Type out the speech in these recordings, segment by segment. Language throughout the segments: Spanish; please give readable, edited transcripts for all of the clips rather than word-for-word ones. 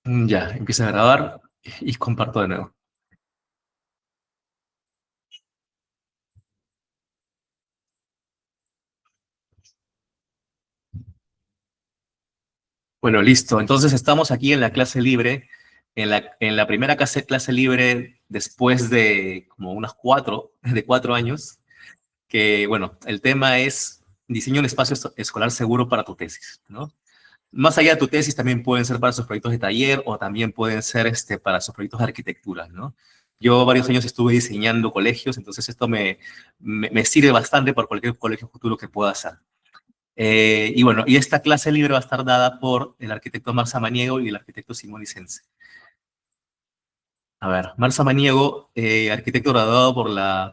Ya, empieza a grabar y comparto de nuevo. Bueno, listo. Entonces estamos aquí en la clase libre, en la primera clase libre después de como de 4 años, que bueno, el tema es diseño un espacio escolar seguro para tu tesis, ¿no? Más allá de tu tesis, también pueden ser para sus proyectos de taller o también pueden ser para sus proyectos de arquitectura, ¿no? Yo varios años estuve diseñando colegios, entonces esto me sirve bastante para cualquier colegio futuro que pueda hacer. Y bueno, y esta clase libre va a estar dada por el arquitecto Marc Samaniego y el arquitecto Simón License. A ver, Marc Samaniego, arquitecto graduado por la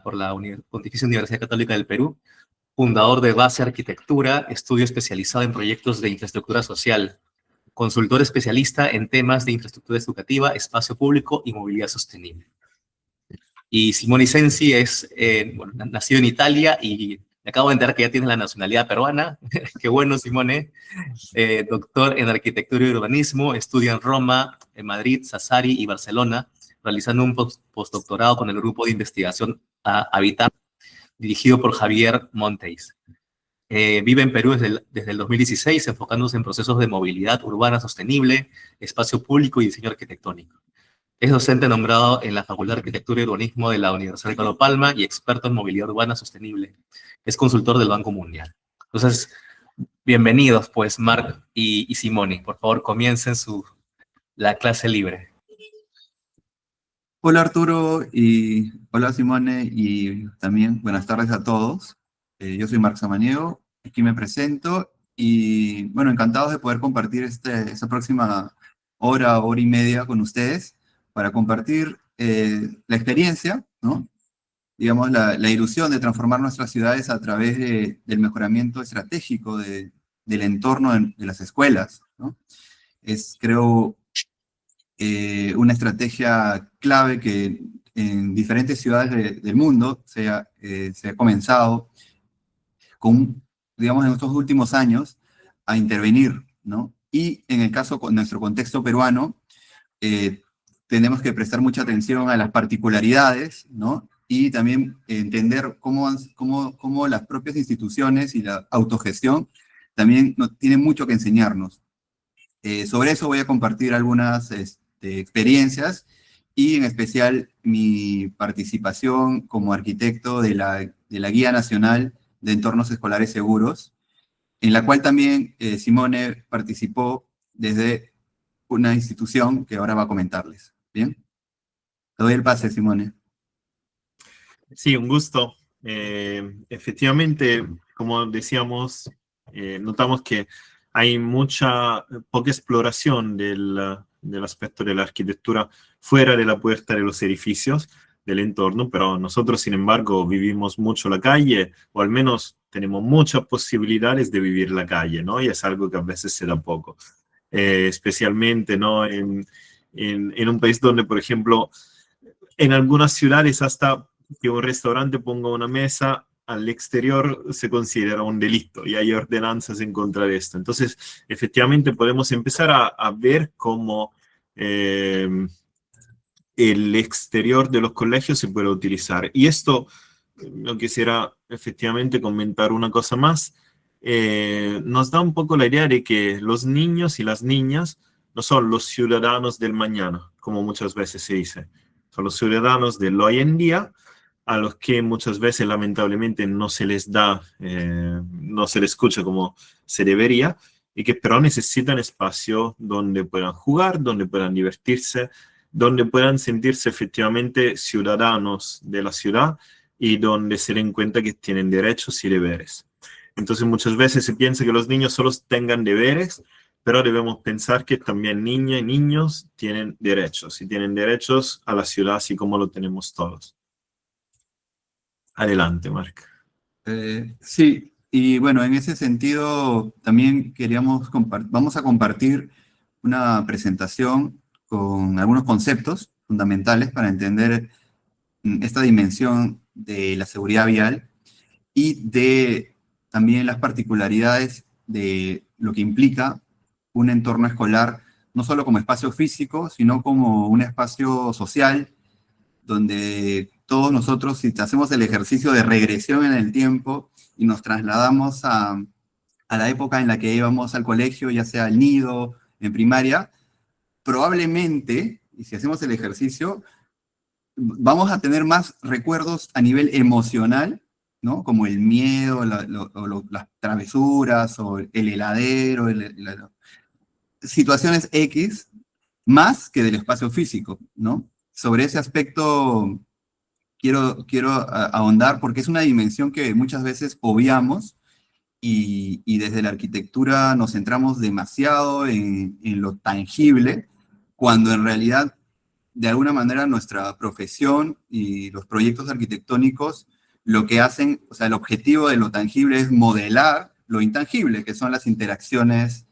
Pontificia Universidad Católica del Perú, fundador de Base Arquitectura, estudio especializado en proyectos de infraestructura social, consultor especialista en temas de infraestructura educativa, espacio público y movilidad sostenible. Y Simone Sensi es, bueno, nacido en Italia y me acabo de enterar que ya tiene la nacionalidad peruana. Qué bueno, Simone. Doctor en arquitectura y urbanismo, estudia en Roma, en Madrid, Sassari y Barcelona, realizando un postdoctorado con el grupo de investigación Habitat, dirigido por Javier Monteis. Vive en Perú desde el 2016, enfocándose en procesos de movilidad urbana sostenible, espacio público y diseño arquitectónico. Es docente nombrado en la Facultad de Arquitectura y Urbanismo de la Universidad de Ricardo Palma y experto en movilidad urbana sostenible. Es consultor del Banco Mundial. Entonces, bienvenidos, pues, Marc y Simone. Por favor, comiencen la clase libre. Hola Arturo y hola Simone y también buenas tardes a todos. Yo soy Marc Samaniego, aquí me presento y bueno, encantados de poder compartir esta próxima hora y media con ustedes para compartir la experiencia, ¿no? Digamos, la ilusión de transformar nuestras ciudades a través del mejoramiento estratégico del entorno de las escuelas, ¿no? Creo, una estrategia clave que en diferentes ciudades del mundo se ha comenzado digamos, en estos últimos años a intervenir, ¿no? Y en el caso, con nuestro contexto peruano, eh, tenemos que prestar mucha atención a las particularidades, ¿no? Y también entender cómo las propias instituciones y la autogestión también tienen mucho que enseñarnos. Sobre eso voy a compartir algunas experiencias y en especial mi participación como arquitecto de la Guía Nacional de Entornos Escolares Seguros, en la cual también Simone participó desde una institución que ahora va a comentarles. ¿Bien? Te doy el pase, Simone. Sí, un gusto. Efectivamente, como decíamos, notamos que hay poca exploración del aspecto de la arquitectura fuera de la puerta de los edificios, del entorno, pero nosotros, sin embargo, vivimos mucho la calle, o al menos tenemos muchas posibilidades de vivir la calle, ¿no? Y es algo que a veces se da poco. Especialmente, ¿no? En un país donde, por ejemplo, en algunas ciudades hasta que un restaurante ponga una mesa al exterior se considera un delito y hay ordenanzas en contra de esto. Entonces, efectivamente, podemos empezar a ver cómo el exterior de los colegios se puede utilizar. Y esto, no quisiera efectivamente comentar una cosa más, nos da un poco la idea de que los niños y las niñas no son los ciudadanos del mañana, como muchas veces se dice. Son los ciudadanos del hoy en día, a los que muchas veces lamentablemente no se les da, no se les escucha como se debería, y que pero necesitan espacio donde puedan jugar, donde puedan divertirse, donde puedan sentirse efectivamente ciudadanos de la ciudad y donde se den cuenta que tienen derechos y deberes. Entonces muchas veces se piensa que los niños solo tengan deberes, pero debemos pensar que también niñas y niños tienen derechos y tienen derechos a la ciudad así como lo tenemos todos. Adelante, Marc. Sí, y bueno, en ese sentido también vamos a compartir una presentación con algunos conceptos fundamentales para entender esta dimensión de la seguridad vial y de también las particularidades de lo que implica un entorno escolar no solo como espacio físico, sino como un espacio social, donde todos nosotros, si hacemos el ejercicio de regresión en el tiempo y nos trasladamos a la época en la que íbamos al colegio, ya sea al nido, en primaria, probablemente, y si hacemos el ejercicio, vamos a tener más recuerdos a nivel emocional, ¿no? Como el miedo, las travesuras, o el heladero, situaciones X, más que del espacio físico, ¿no? Sobre ese aspecto quiero ahondar porque es una dimensión que muchas veces obviamos y desde la arquitectura nos centramos demasiado en lo tangible, cuando en realidad, de alguna manera, nuestra profesión y los proyectos arquitectónicos lo que hacen, o sea, el objetivo de lo tangible es modelar lo intangible, que son las interacciones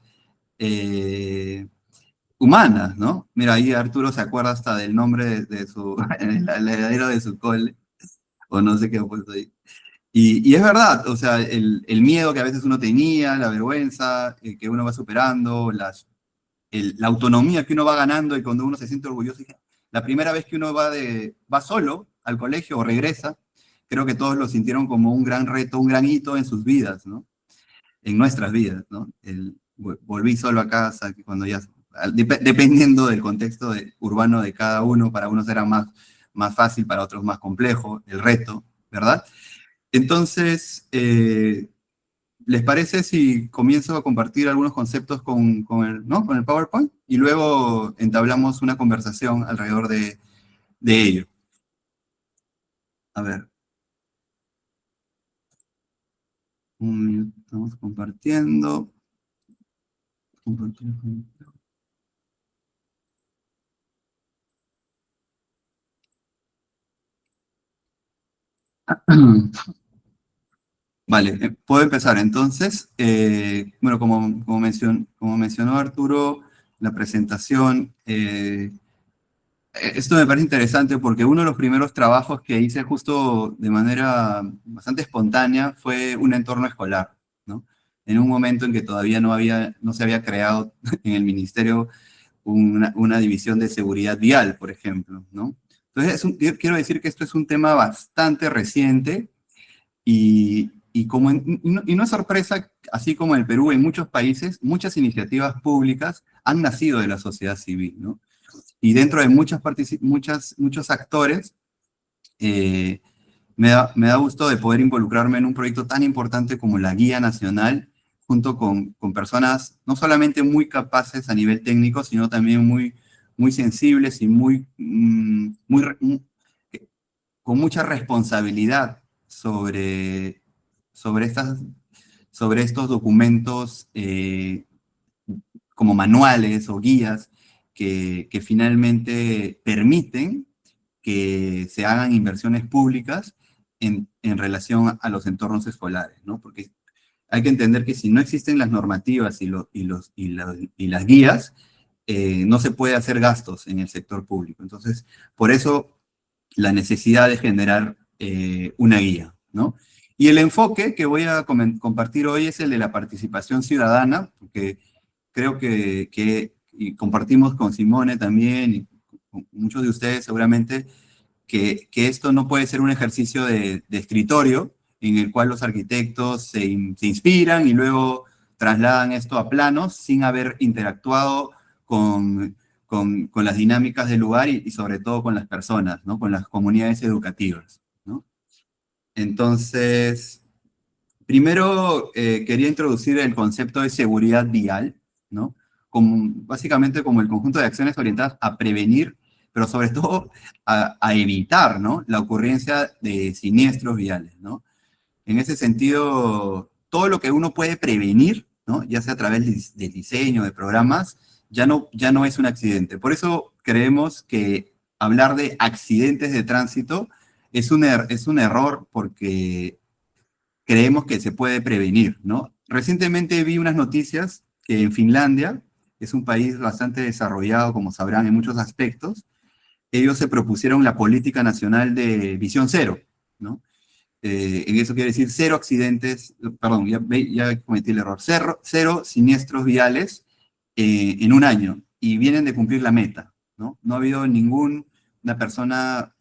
humanas, ¿no? Mira, ahí Arturo se acuerda hasta del nombre de su, el heredero de su cole, o no sé qué ha puesto ahí. Y es verdad, o sea, el miedo que a veces uno tenía, la vergüenza que uno va superando, la autonomía que uno va ganando y cuando uno se siente orgulloso. La primera vez que uno va solo al colegio o regresa, creo que todos lo sintieron como un gran reto, un gran hito en sus vidas, ¿no? En nuestras vidas, ¿no? Volví solo a casa, cuando ya, dependiendo del contexto urbano de cada uno, para unos era más fácil, para otros más complejo, el reto, ¿verdad? Entonces, ¿les parece si comienzo a compartir algunos conceptos con el PowerPoint? Y luego entablamos una conversación alrededor de ello. A ver. Un minuto, estamos compartiendo. Vale, puedo empezar entonces. Bueno, como mencionó Arturo, la presentación, esto me parece interesante porque uno de los primeros trabajos que hice justo de manera bastante espontánea fue un entorno escolar, ¿no? En un momento en que todavía no se había creado en el ministerio una división de seguridad vial, por ejemplo, ¿no? Entonces, quiero decir que esto es un tema bastante reciente y no es sorpresa, así como en el Perú, en muchos países, muchas iniciativas públicas han nacido de la sociedad civil, ¿no? Y dentro de muchos actores, me da gusto de poder involucrarme en un proyecto tan importante como la Guía Nacional, junto con personas no solamente muy capaces a nivel técnico, sino también muy sensibles y con mucha responsabilidad sobre estos documentos como manuales o guías que finalmente permiten que se hagan inversiones públicas en relación a los entornos escolares, ¿no? Porque hay que entender que si no existen las normativas y las guías, no se puede hacer gastos en el sector público. Entonces, por eso la necesidad de generar una guía, ¿no? Y el enfoque que voy a compartir hoy es el de la participación ciudadana, porque creo que y compartimos con Simone también, y con muchos de ustedes seguramente, que esto no puede ser un ejercicio de escritorio, en el cual los arquitectos se inspiran y luego trasladan esto a planos sin haber interactuado con las dinámicas del lugar y sobre todo con las personas, ¿no? Con las comunidades educativas, ¿no? Entonces, primero quería introducir el concepto de seguridad vial, ¿no? Básicamente como el conjunto de acciones orientadas a prevenir, pero sobre todo a evitar, ¿no? La ocurrencia de siniestros viales, ¿no? En ese sentido, todo lo que uno puede prevenir, ¿no? Ya sea a través del diseño, de programas, ya no es un accidente. Por eso creemos que hablar de accidentes de tránsito es un error, porque creemos que se puede prevenir, ¿no? Recientemente vi unas noticias que en Finlandia, que es un país bastante desarrollado, como sabrán, en muchos aspectos, ellos se propusieron la política nacional de visión cero, ¿no? En eso quiere decir cero accidentes, perdón, ya cometí el error, cero siniestros viales en un año. y vienen de cumplir la meta, ¿no? No ha habido ninguna persona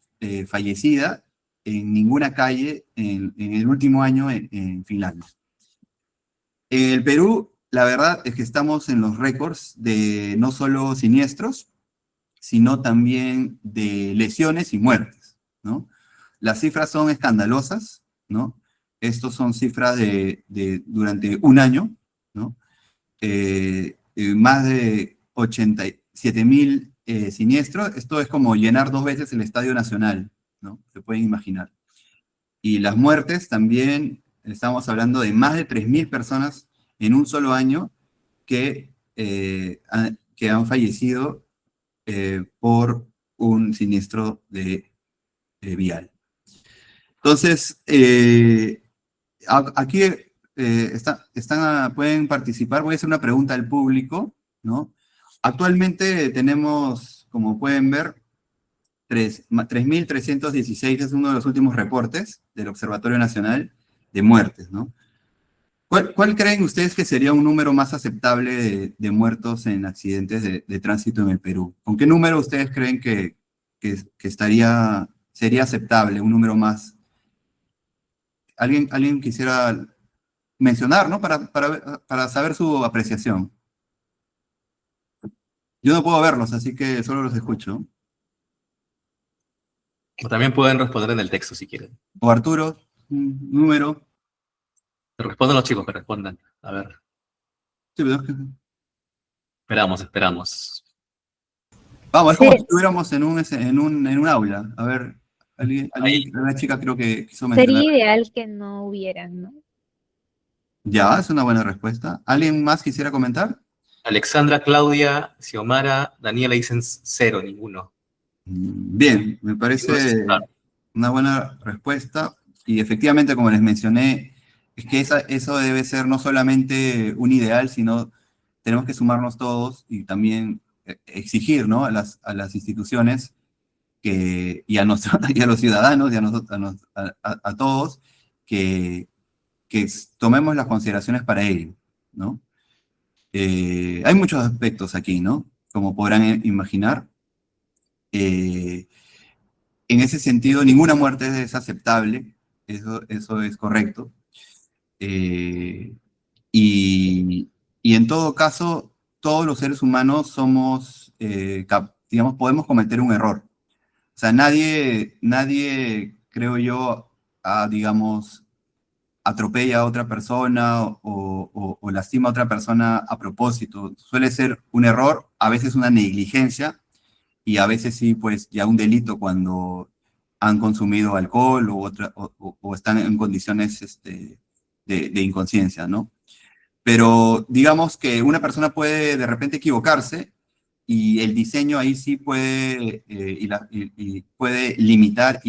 fallecida en ninguna calle en el último año en Finlandia. En el Perú, la verdad es que estamos en los récords de no solo siniestros, sino también de lesiones y muertes, ¿no? Las cifras son escandalosas, ¿no? Estos son cifras durante un año, ¿no? Más de 87.000 siniestros. Esto es como llenar 2 veces el Estadio Nacional, ¿no? Se pueden imaginar. Y las muertes también, estamos hablando de más de 3.000 personas en un solo año que han fallecido por un siniestro vial. Entonces, aquí pueden participar. Voy a hacer una pregunta al público, ¿no? Actualmente tenemos, como pueden ver, 3.316 es uno de los últimos reportes del Observatorio Nacional de muertes, ¿no? ¿Cuál creen ustedes que sería un número más aceptable de muertos en accidentes de tránsito en el Perú? ¿Con qué número ustedes creen que sería aceptable, un número más? ¿Alguien quisiera mencionar, ¿no? Para saber su apreciación. Yo no puedo verlos, así que solo los escucho. O también pueden responder en el texto si quieren. O Arturo, un número. Respondan los chicos que respondan. A ver. Sí, pero Esperamos. vamos, es Sí. como si estuviéramos en un aula. A ver, una chica creo que quiso mencionar. Sería ideal que no hubieran, ¿no? Ya, es una buena respuesta. ¿Alguien más quisiera comentar? Alexandra, Claudia, Xiomara, Daniela dicen 0, ninguno. Bien, me parece Claro. una buena respuesta. Y efectivamente, como les mencioné, es que eso debe ser no solamente un ideal, sino tenemos que sumarnos todos y también exigir, ¿no? a las instituciones y a los ciudadanos y a todos que tomemos las consideraciones para ello, ¿no? Hay muchos aspectos aquí, ¿no? Como podrán imaginar. En ese sentido, ninguna muerte es aceptable, eso es correcto. Eh, y, y en todo caso, todos los seres humanos somos, digamos, podemos cometer un error. O sea, nadie, creo yo, digamos, atropella a otra persona o lastima a otra persona a propósito. Suele ser un error, a veces una negligencia, y a veces sí, pues ya un delito cuando han consumido alcohol o están en condiciones de inconsciencia, ¿no? Pero digamos que una persona puede de repente equivocarse y el diseño ahí sí puede, y puede limitar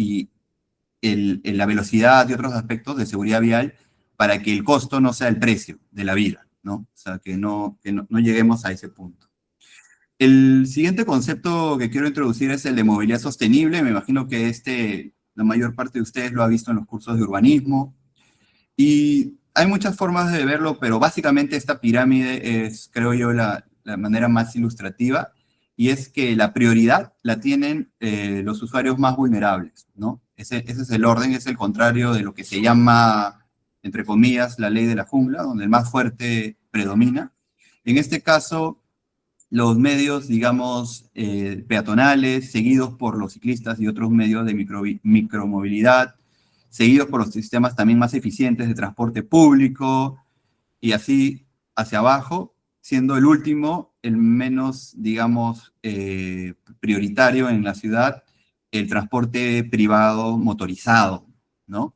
la velocidad y otros aspectos de seguridad vial para que el costo no sea el precio de la vida, ¿no? O sea, que no lleguemos a ese punto. El siguiente concepto que quiero introducir es el de movilidad sostenible. Me imagino que la mayor parte de ustedes lo ha visto en los cursos de urbanismo. Y hay muchas formas de verlo, pero básicamente esta pirámide es, creo yo, la manera más ilustrativa, y es que la prioridad la tienen los usuarios más vulnerables, ¿no? Ese es el orden, es el contrario de lo que se llama, entre comillas, la ley de la jungla, donde el más fuerte predomina. En este caso, los medios, digamos, peatonales, seguidos por los ciclistas y otros medios de micromovilidad, seguidos por los sistemas también más eficientes de transporte público, y así hacia abajo, siendo el último, el menos, digamos, prioritario en la ciudad, el transporte privado motorizado, ¿no?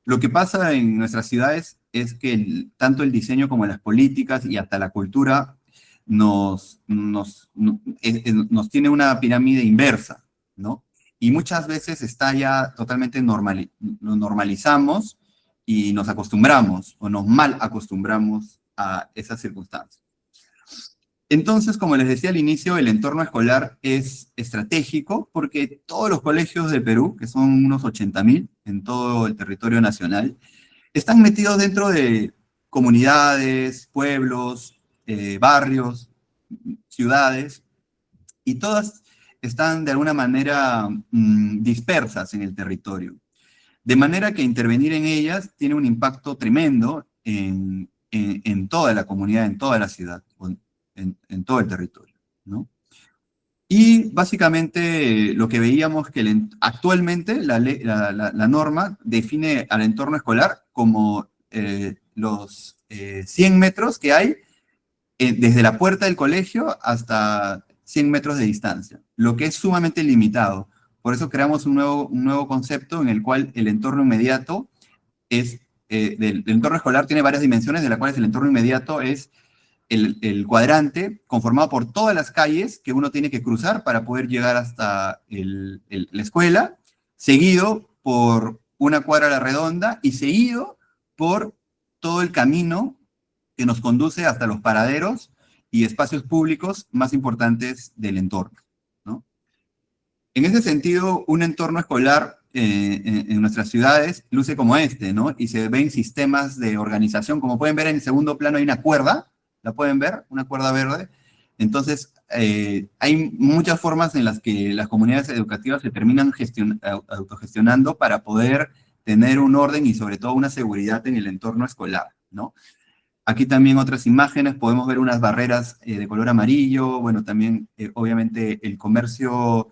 Lo que pasa en nuestras ciudades es que tanto el diseño como las políticas y hasta la cultura nos tiene una pirámide inversa, ¿no? Y muchas veces está ya totalmente lo normalizamos y nos acostumbramos o nos mal acostumbramos a esas circunstancias. Entonces, como les decía al inicio, el entorno escolar es estratégico porque todos los colegios de Perú, que son unos 80.000 en todo el territorio nacional, están metidos dentro de comunidades, pueblos, barrios, ciudades, y todas están de alguna manera dispersas en el territorio. De manera que intervenir en ellas tiene un impacto tremendo en toda la comunidad, en toda la ciudad, en todo el territorio, ¿no? Y básicamente lo que veíamos que actualmente la norma define al entorno escolar como los 100 metros que hay desde la puerta del colegio hasta 100 metros de distancia, lo que es sumamente limitado. Por eso creamos un nuevo concepto en el cual el entorno inmediato es, el entorno escolar tiene varias dimensiones, de las cuales el entorno inmediato es el cuadrante conformado por todas las calles que uno tiene que cruzar para poder llegar hasta la escuela, seguido por una cuadra a la redonda y seguido por todo el camino que nos conduce hasta los paraderos y espacios públicos más importantes del entorno, ¿no? En ese sentido, un entorno escolar en nuestras ciudades luce como este, ¿no? Y se ven sistemas de organización. Como pueden ver en el segundo plano hay una cuerda, ¿la pueden ver? Una cuerda verde. Entonces, hay muchas formas en las que las comunidades educativas se terminan autogestionando para poder tener un orden y sobre todo una seguridad en el entorno escolar, ¿no? Aquí también otras imágenes, podemos ver unas barreras de color amarillo, bueno, también obviamente el comercio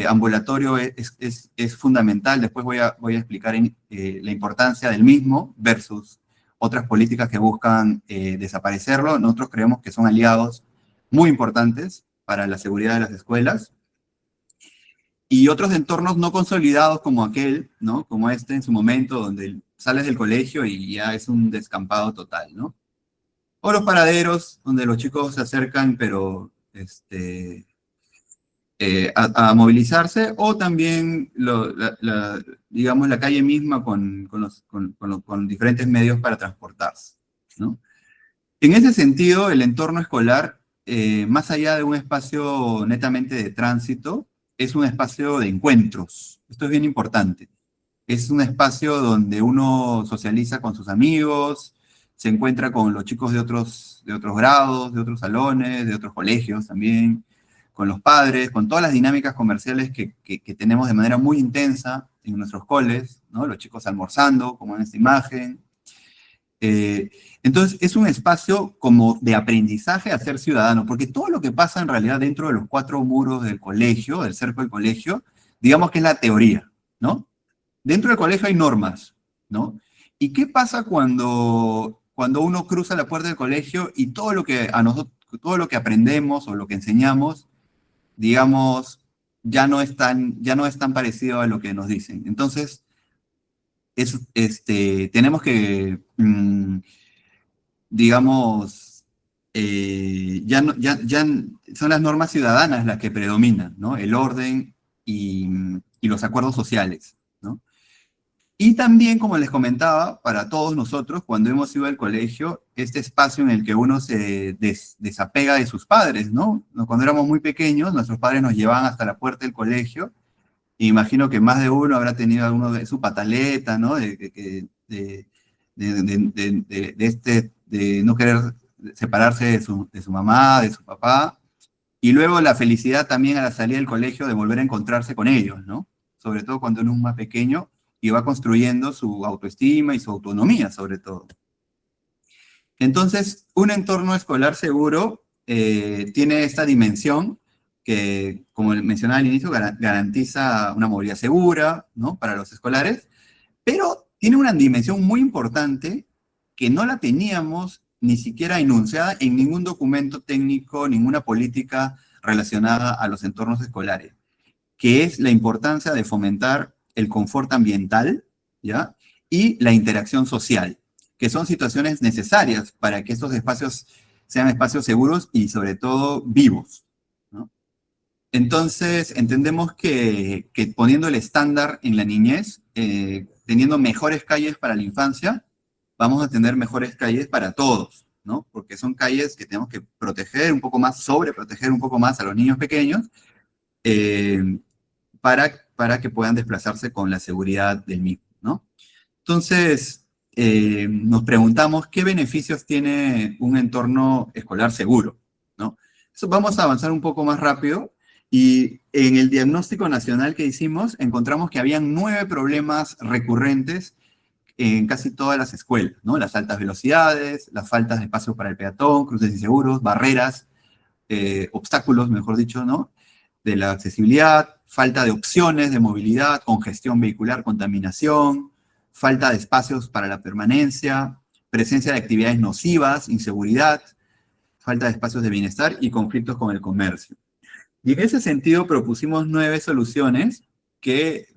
ambulatorio es fundamental, después voy a explicar la importancia del mismo versus otras políticas que buscan desaparecerlo. Nosotros creemos que son aliados muy importantes para la seguridad de las escuelas. Y otros entornos no consolidados como aquel, ¿no? Como este en su momento, donde sales del colegio y ya es un descampado total, ¿no? O los paraderos, donde los chicos se acercan, pero a movilizarse, o también, digamos, la calle misma con diferentes medios para transportarse, ¿no? En ese sentido, el entorno escolar, más allá de un espacio netamente de tránsito, es un espacio de encuentros. Esto es bien importante. Es un espacio donde uno socializa con sus amigos, se encuentra con los chicos de otros grados, de otros salones, de otros colegios también, con los padres, con todas las dinámicas comerciales que tenemos de manera muy intensa en nuestros coles, ¿no? Los chicos almorzando, como en esta imagen. Entonces, es un espacio como de aprendizaje a ser ciudadano, porque todo lo que pasa en realidad dentro de los 4 muros del colegio, del cerco del colegio, digamos que es la teoría, ¿no? Dentro del colegio hay normas, ¿no? ¿Y qué pasa cuando uno cruza la puerta del colegio y todo lo que aprendemos o lo que enseñamos, digamos, ya no es tan parecido a lo que nos dicen? Entonces, tenemos que, digamos, ya son las normas ciudadanas las que predominan, ¿no? El orden y los acuerdos sociales, ¿no? Y también, como les comentaba, para todos nosotros, cuando hemos ido al colegio, este espacio en el que uno se desapega de sus padres, ¿no? Cuando éramos muy pequeños, nuestros padres nos llevaban hasta la puerta del colegio, e imagino que más de uno habrá tenido alguno de su pataleta, ¿no? De no querer separarse de su mamá, de su papá, y luego la felicidad también a la salida del colegio de volver a encontrarse con ellos, ¿no? Sobre todo cuando uno es más pequeño y va construyendo su autoestima y su autonomía, sobre todo. Entonces, un entorno escolar seguro tiene esta dimensión que, como mencionaba al inicio, garantiza una movilidad segura, ¿no? Para los escolares, pero tiene una dimensión muy importante que no la teníamos ni siquiera enunciada en ningún documento técnico, ninguna política relacionada a los entornos escolares, que es la importancia de fomentar el confort ambiental, ¿ya? Y la interacción social, que son situaciones necesarias para que estos espacios sean espacios seguros y sobre todo vivos, ¿no? Entonces, entendemos que poniendo el estándar en la niñez, teniendo mejores calles para la infancia, vamos a tener mejores calles para todos, ¿no? Porque son calles que tenemos que proteger un poco más, sobreproteger un poco más a los niños pequeños, para que puedan desplazarse con la seguridad del mismo, ¿no? Entonces, nos preguntamos qué beneficios tiene un entorno escolar seguro, ¿no? Eso vamos a avanzar un poco más rápido. Y en el diagnóstico nacional que hicimos, encontramos que habían 9 problemas recurrentes en casi todas las escuelas, ¿no? Las altas velocidades, las faltas de espacio para el peatón, cruces inseguros, barreras, obstáculos, mejor dicho, ¿no? De la accesibilidad, falta de opciones de movilidad, congestión vehicular, contaminación, falta de espacios para la permanencia, presencia de actividades nocivas, inseguridad, falta de espacios de bienestar y conflictos con el comercio. Y en ese sentido propusimos 9 soluciones que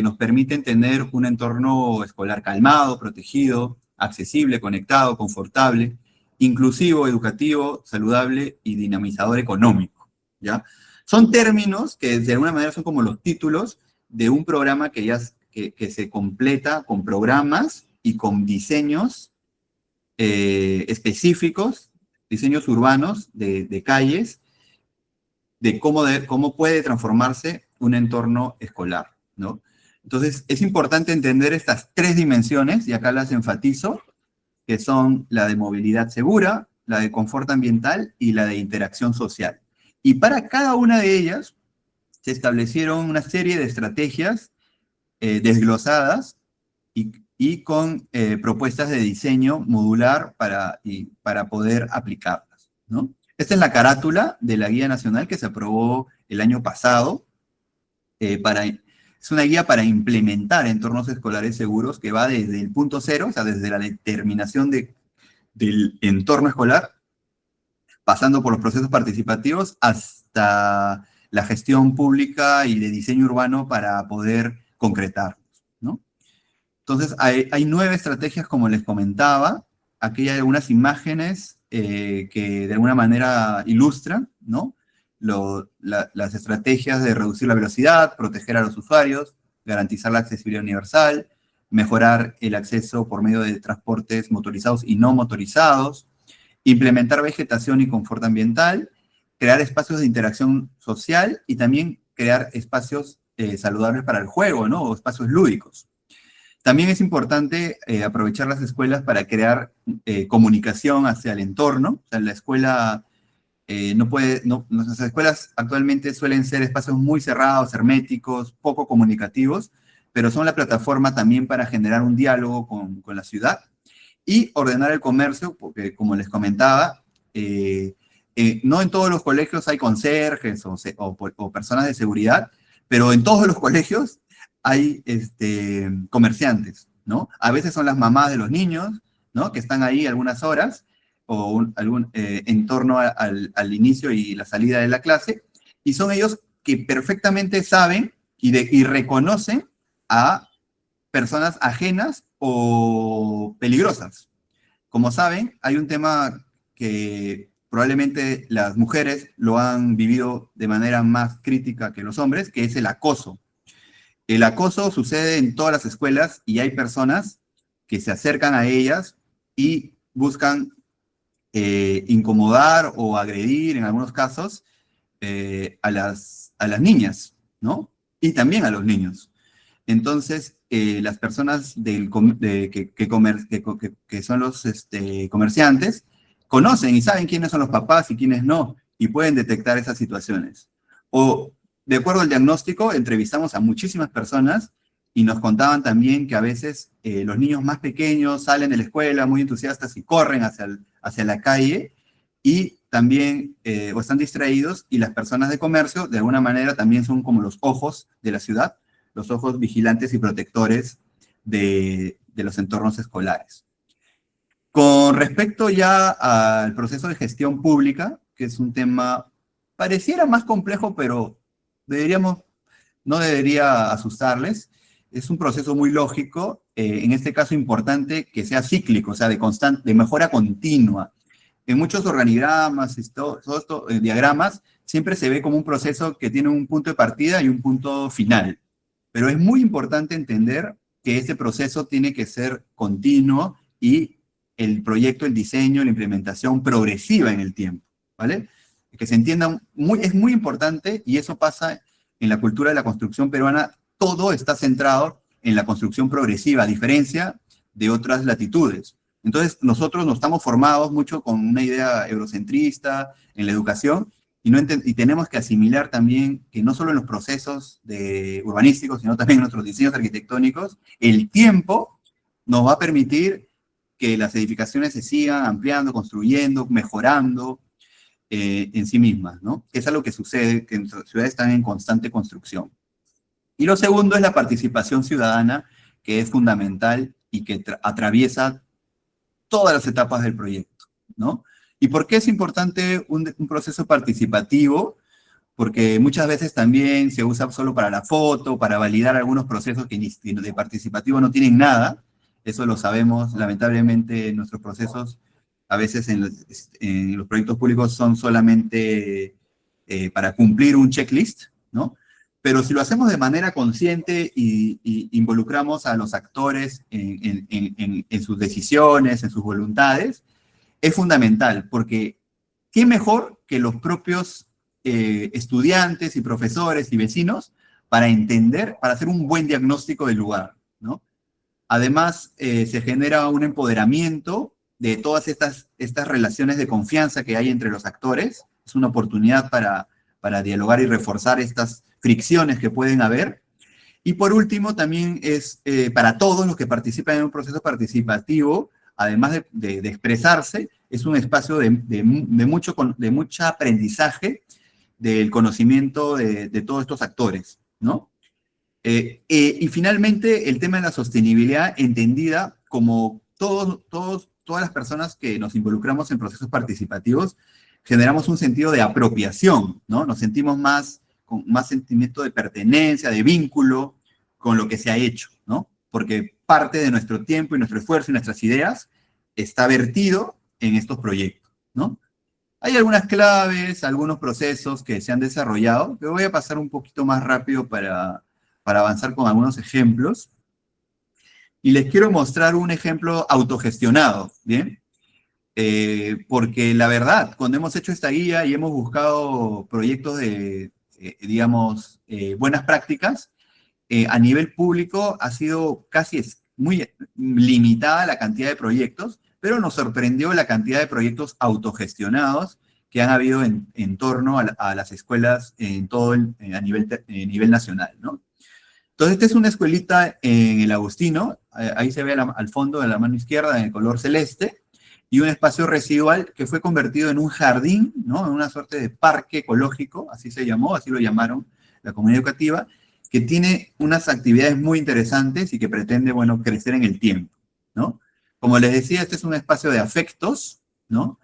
nos permiten tener un entorno escolar calmado, protegido, accesible, conectado, confortable, inclusivo, educativo, saludable y dinamizador económico, ¿ya? Son términos que de alguna manera son como los títulos de un programa que se completa con programas y con diseños específicos, diseños urbanos de calles, de cómo puede transformarse un entorno escolar, ¿no? Entonces, es importante entender estas 3 dimensiones, y acá las enfatizo, que son la de movilidad segura, la de confort ambiental y la de interacción social. Y para cada una de ellas se establecieron una serie de estrategias desglosadas y con propuestas de diseño modular para poder aplicarlas, ¿no? Esta es la carátula de la Guía Nacional que se aprobó el año pasado. Es una guía para implementar entornos escolares seguros que va desde el punto cero, o sea, desde la determinación del entorno escolar, pasando por los procesos participativos hasta la gestión pública y de diseño urbano para poder concretarlos, ¿no? Entonces, hay 9 estrategias, como les comentaba. Aquí hay algunas imágenes que de alguna manera ilustran, ¿no? Las estrategias de reducir la velocidad, proteger a los usuarios, garantizar la accesibilidad universal, mejorar el acceso por medio de transportes motorizados y no motorizados, implementar vegetación y confort ambiental, crear espacios de interacción social y también crear espacios saludables para el juego, ¿no? O espacios lúdicos. También es importante aprovechar las escuelas para crear comunicación hacia el entorno. O sea, la escuela nuestras escuelas actualmente suelen ser espacios muy cerrados, herméticos, poco comunicativos, pero son la plataforma también para generar un diálogo con la ciudad y ordenar el comercio, porque como les comentaba, no en todos los colegios hay conserjes o personas de seguridad, pero en todos los colegios hay comerciantes, ¿no? A veces son las mamás de los niños, ¿no? Que están ahí algunas horas, o en torno al inicio y la salida de la clase, y son ellos que perfectamente saben y reconocen a personas ajenas o peligrosas. Como saben, hay un tema que probablemente las mujeres lo han vivido de manera más crítica que los hombres, que es el acoso. El acoso sucede en todas las escuelas y hay personas que se acercan a ellas y buscan incomodar o agredir, en algunos casos, a las niñas, ¿no? Y también a los niños. Entonces, las personas que son los comerciantes conocen y saben quiénes son los papás y quiénes no, y pueden detectar esas situaciones. O, de acuerdo al diagnóstico, entrevistamos a muchísimas personas y nos contaban también que a veces los niños más pequeños salen de la escuela muy entusiastas y corren hacia la calle, y también o están distraídos, y las personas de comercio de alguna manera también son como los ojos de la ciudad, los ojos vigilantes y protectores de los entornos escolares. Con respecto ya al proceso de gestión pública, que es un tema pareciera más complejo, pero no debería asustarles. Es un proceso muy lógico, en este caso importante que sea cíclico, o sea, de mejora continua. En muchos organigramas, diagramas, siempre se ve como un proceso que tiene un punto de partida y un punto final. Pero es muy importante entender que este proceso tiene que ser continuo y el proyecto, el diseño, la implementación progresiva en el tiempo, ¿vale? Que se entienda, es muy importante, y eso pasa en la cultura de la construcción peruana. Todo está centrado en la construcción progresiva, a diferencia de otras latitudes. Entonces, nosotros nos estamos formados mucho con una idea eurocentrista en la educación, y tenemos que asimilar también que no solo en los procesos urbanísticos, sino también en nuestros diseños arquitectónicos, el tiempo nos va a permitir que las edificaciones se sigan ampliando, construyendo, mejorando en sí mismas, ¿no? Que es algo que sucede, que nuestras ciudades están en constante construcción. Y lo segundo es la participación ciudadana, que es fundamental y que atraviesa todas las etapas del proyecto, ¿no? ¿Y por qué es importante un proceso participativo? Porque muchas veces también se usa solo para la foto, para validar algunos procesos que de participativo no tienen nada. Eso lo sabemos, lamentablemente, nuestros procesos a veces en los proyectos públicos son solamente para cumplir un checklist, ¿no? Pero si lo hacemos de manera consciente y involucramos a los actores en sus decisiones, en sus voluntades, es fundamental, porque ¿qué mejor que los propios estudiantes y profesores y vecinos para entender, para hacer un buen diagnóstico del lugar, ¿no? Además, se genera un empoderamiento de todas estas relaciones de confianza que hay entre los actores. Es una oportunidad para dialogar y reforzar estas fricciones que pueden haber. Y por último, también es para todos los que participan en un proceso participativo, además de expresarse, es un espacio de mucho aprendizaje del conocimiento de todos estos actores, ¿no? Y finalmente, el tema de la sostenibilidad entendida como todas las personas que nos involucramos en procesos participativos, generamos un sentido de apropiación, ¿no? Nos sentimos con más sentimiento de pertenencia, de vínculo con lo que se ha hecho, ¿no? Porque parte de nuestro tiempo y nuestro esfuerzo y nuestras ideas está vertido en estos proyectos, ¿no? Hay algunas claves, algunos procesos que se han desarrollado, que voy a pasar un poquito más rápido para avanzar con algunos ejemplos. Y les quiero mostrar un ejemplo autogestionado, ¿bien? Porque la verdad, cuando hemos hecho esta guía y hemos buscado proyectos de, digamos, buenas prácticas, a nivel público ha sido casi muy limitada la cantidad de proyectos, pero nos sorprendió la cantidad de proyectos autogestionados que han habido en torno a las escuelas a nivel nacional, ¿no? Entonces, esta es una escuelita en el Agustino, ahí se ve al fondo de la mano izquierda en el color celeste, y un espacio residual que fue convertido en un jardín, ¿no? En una suerte de parque ecológico, así se llamó, así lo llamaron la comunidad educativa, que tiene unas actividades muy interesantes y que pretende, bueno, crecer en el tiempo, ¿no? Como les decía, este es un espacio de afectos, ¿no?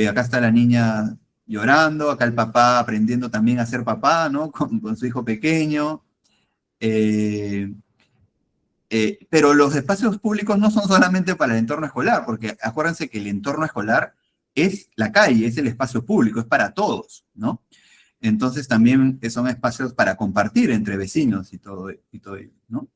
Acá está la niña llorando, acá el papá aprendiendo también a ser papá, ¿no? Con su hijo pequeño. Pero los espacios públicos no son solamente para el entorno escolar, porque acuérdense que el entorno escolar es la calle, es el espacio público, es para todos, ¿no? Entonces también son espacios para compartir entre vecinos y todo ello, ¿no?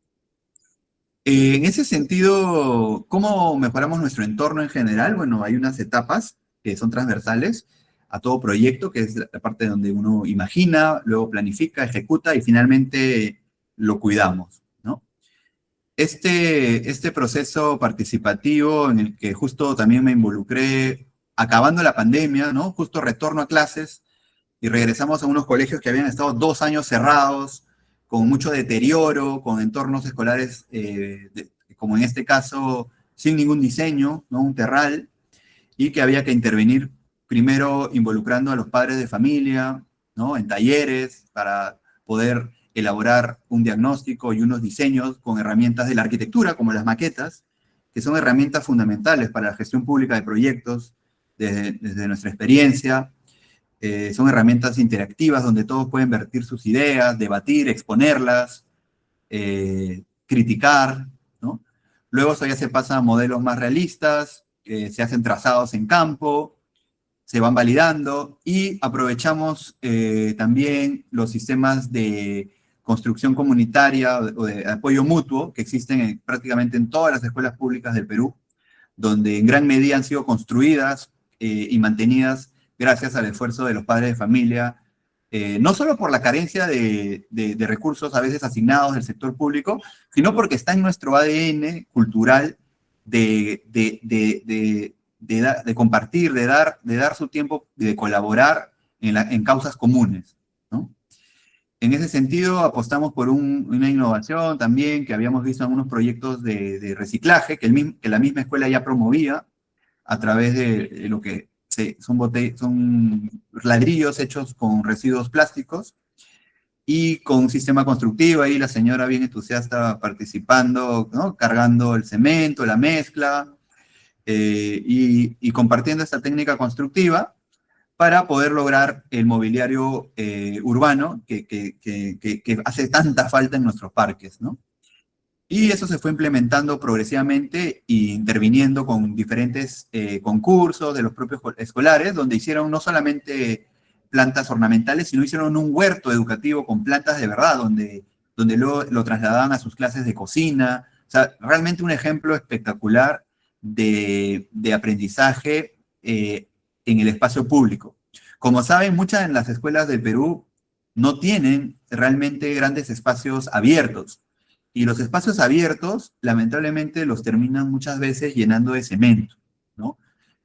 En ese sentido, ¿cómo mejoramos nuestro entorno en general? Bueno, hay unas etapas que son transversales a todo proyecto, que es la parte donde uno imagina, luego planifica, ejecuta y finalmente lo cuidamos, ¿no? Este proceso participativo en el que justo también me involucré acabando la pandemia, ¿no? Justo retorno a clases y regresamos a unos colegios que habían estado 2 años cerrados, con mucho deterioro, con entornos escolares, como en este caso, sin ningún diseño, ¿no? Un terral, y que había que intervenir primero involucrando a los padres de familia, ¿no? En talleres para poder elaborar un diagnóstico y unos diseños con herramientas de la arquitectura, como las maquetas, que son herramientas fundamentales para la gestión pública de proyectos, desde nuestra experiencia. Son herramientas interactivas donde todos pueden vertir sus ideas, debatir, exponerlas, criticar, ¿no? Luego eso ya se pasa a modelos más realistas, se hacen trazados en campo, se van validando y aprovechamos también los sistemas de construcción comunitaria o de apoyo mutuo que existen prácticamente en todas las escuelas públicas del Perú, donde en gran medida han sido construidas y mantenidas gracias al esfuerzo de los padres de familia, no solo por la carencia de recursos a veces asignados del sector público, sino porque está en nuestro ADN cultural de compartir, de dar su tiempo, de colaborar en causas comunes, ¿no? En ese sentido, apostamos por una innovación también que habíamos visto en algunos proyectos de reciclaje que la misma escuela ya promovía a través de lo que son ladrillos hechos con residuos plásticos y con un sistema constructivo. Ahí la señora bien entusiasta participando, ¿no? Cargando el cemento, la mezcla, y compartiendo esta técnica constructiva para poder lograr el mobiliario urbano que hace tanta falta en nuestros parques, ¿no? Y eso se fue implementando progresivamente e interviniendo con diferentes concursos de los propios escolares, donde hicieron no solamente plantas ornamentales, sino hicieron un huerto educativo con plantas de verdad, donde luego lo trasladaban a sus clases de cocina. O sea, realmente un ejemplo espectacular de aprendizaje en el espacio público. Como saben, muchas de las escuelas del Perú no tienen realmente grandes espacios abiertos. Y los espacios abiertos, lamentablemente, los terminan muchas veces llenando de cemento, ¿no?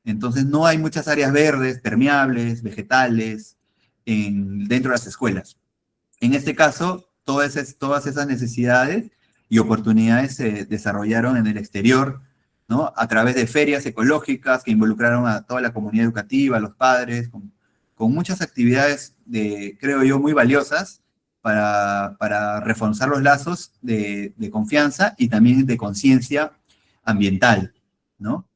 Entonces, no hay muchas áreas verdes, permeables, vegetales, dentro de las escuelas. En este caso, todas esas necesidades y oportunidades se desarrollaron en el exterior, ¿no? A través de ferias ecológicas que involucraron a toda la comunidad educativa, a los padres, con muchas actividades, creo yo, muy valiosas, para reforzar los lazos de confianza y también de conciencia ambiental, ¿no?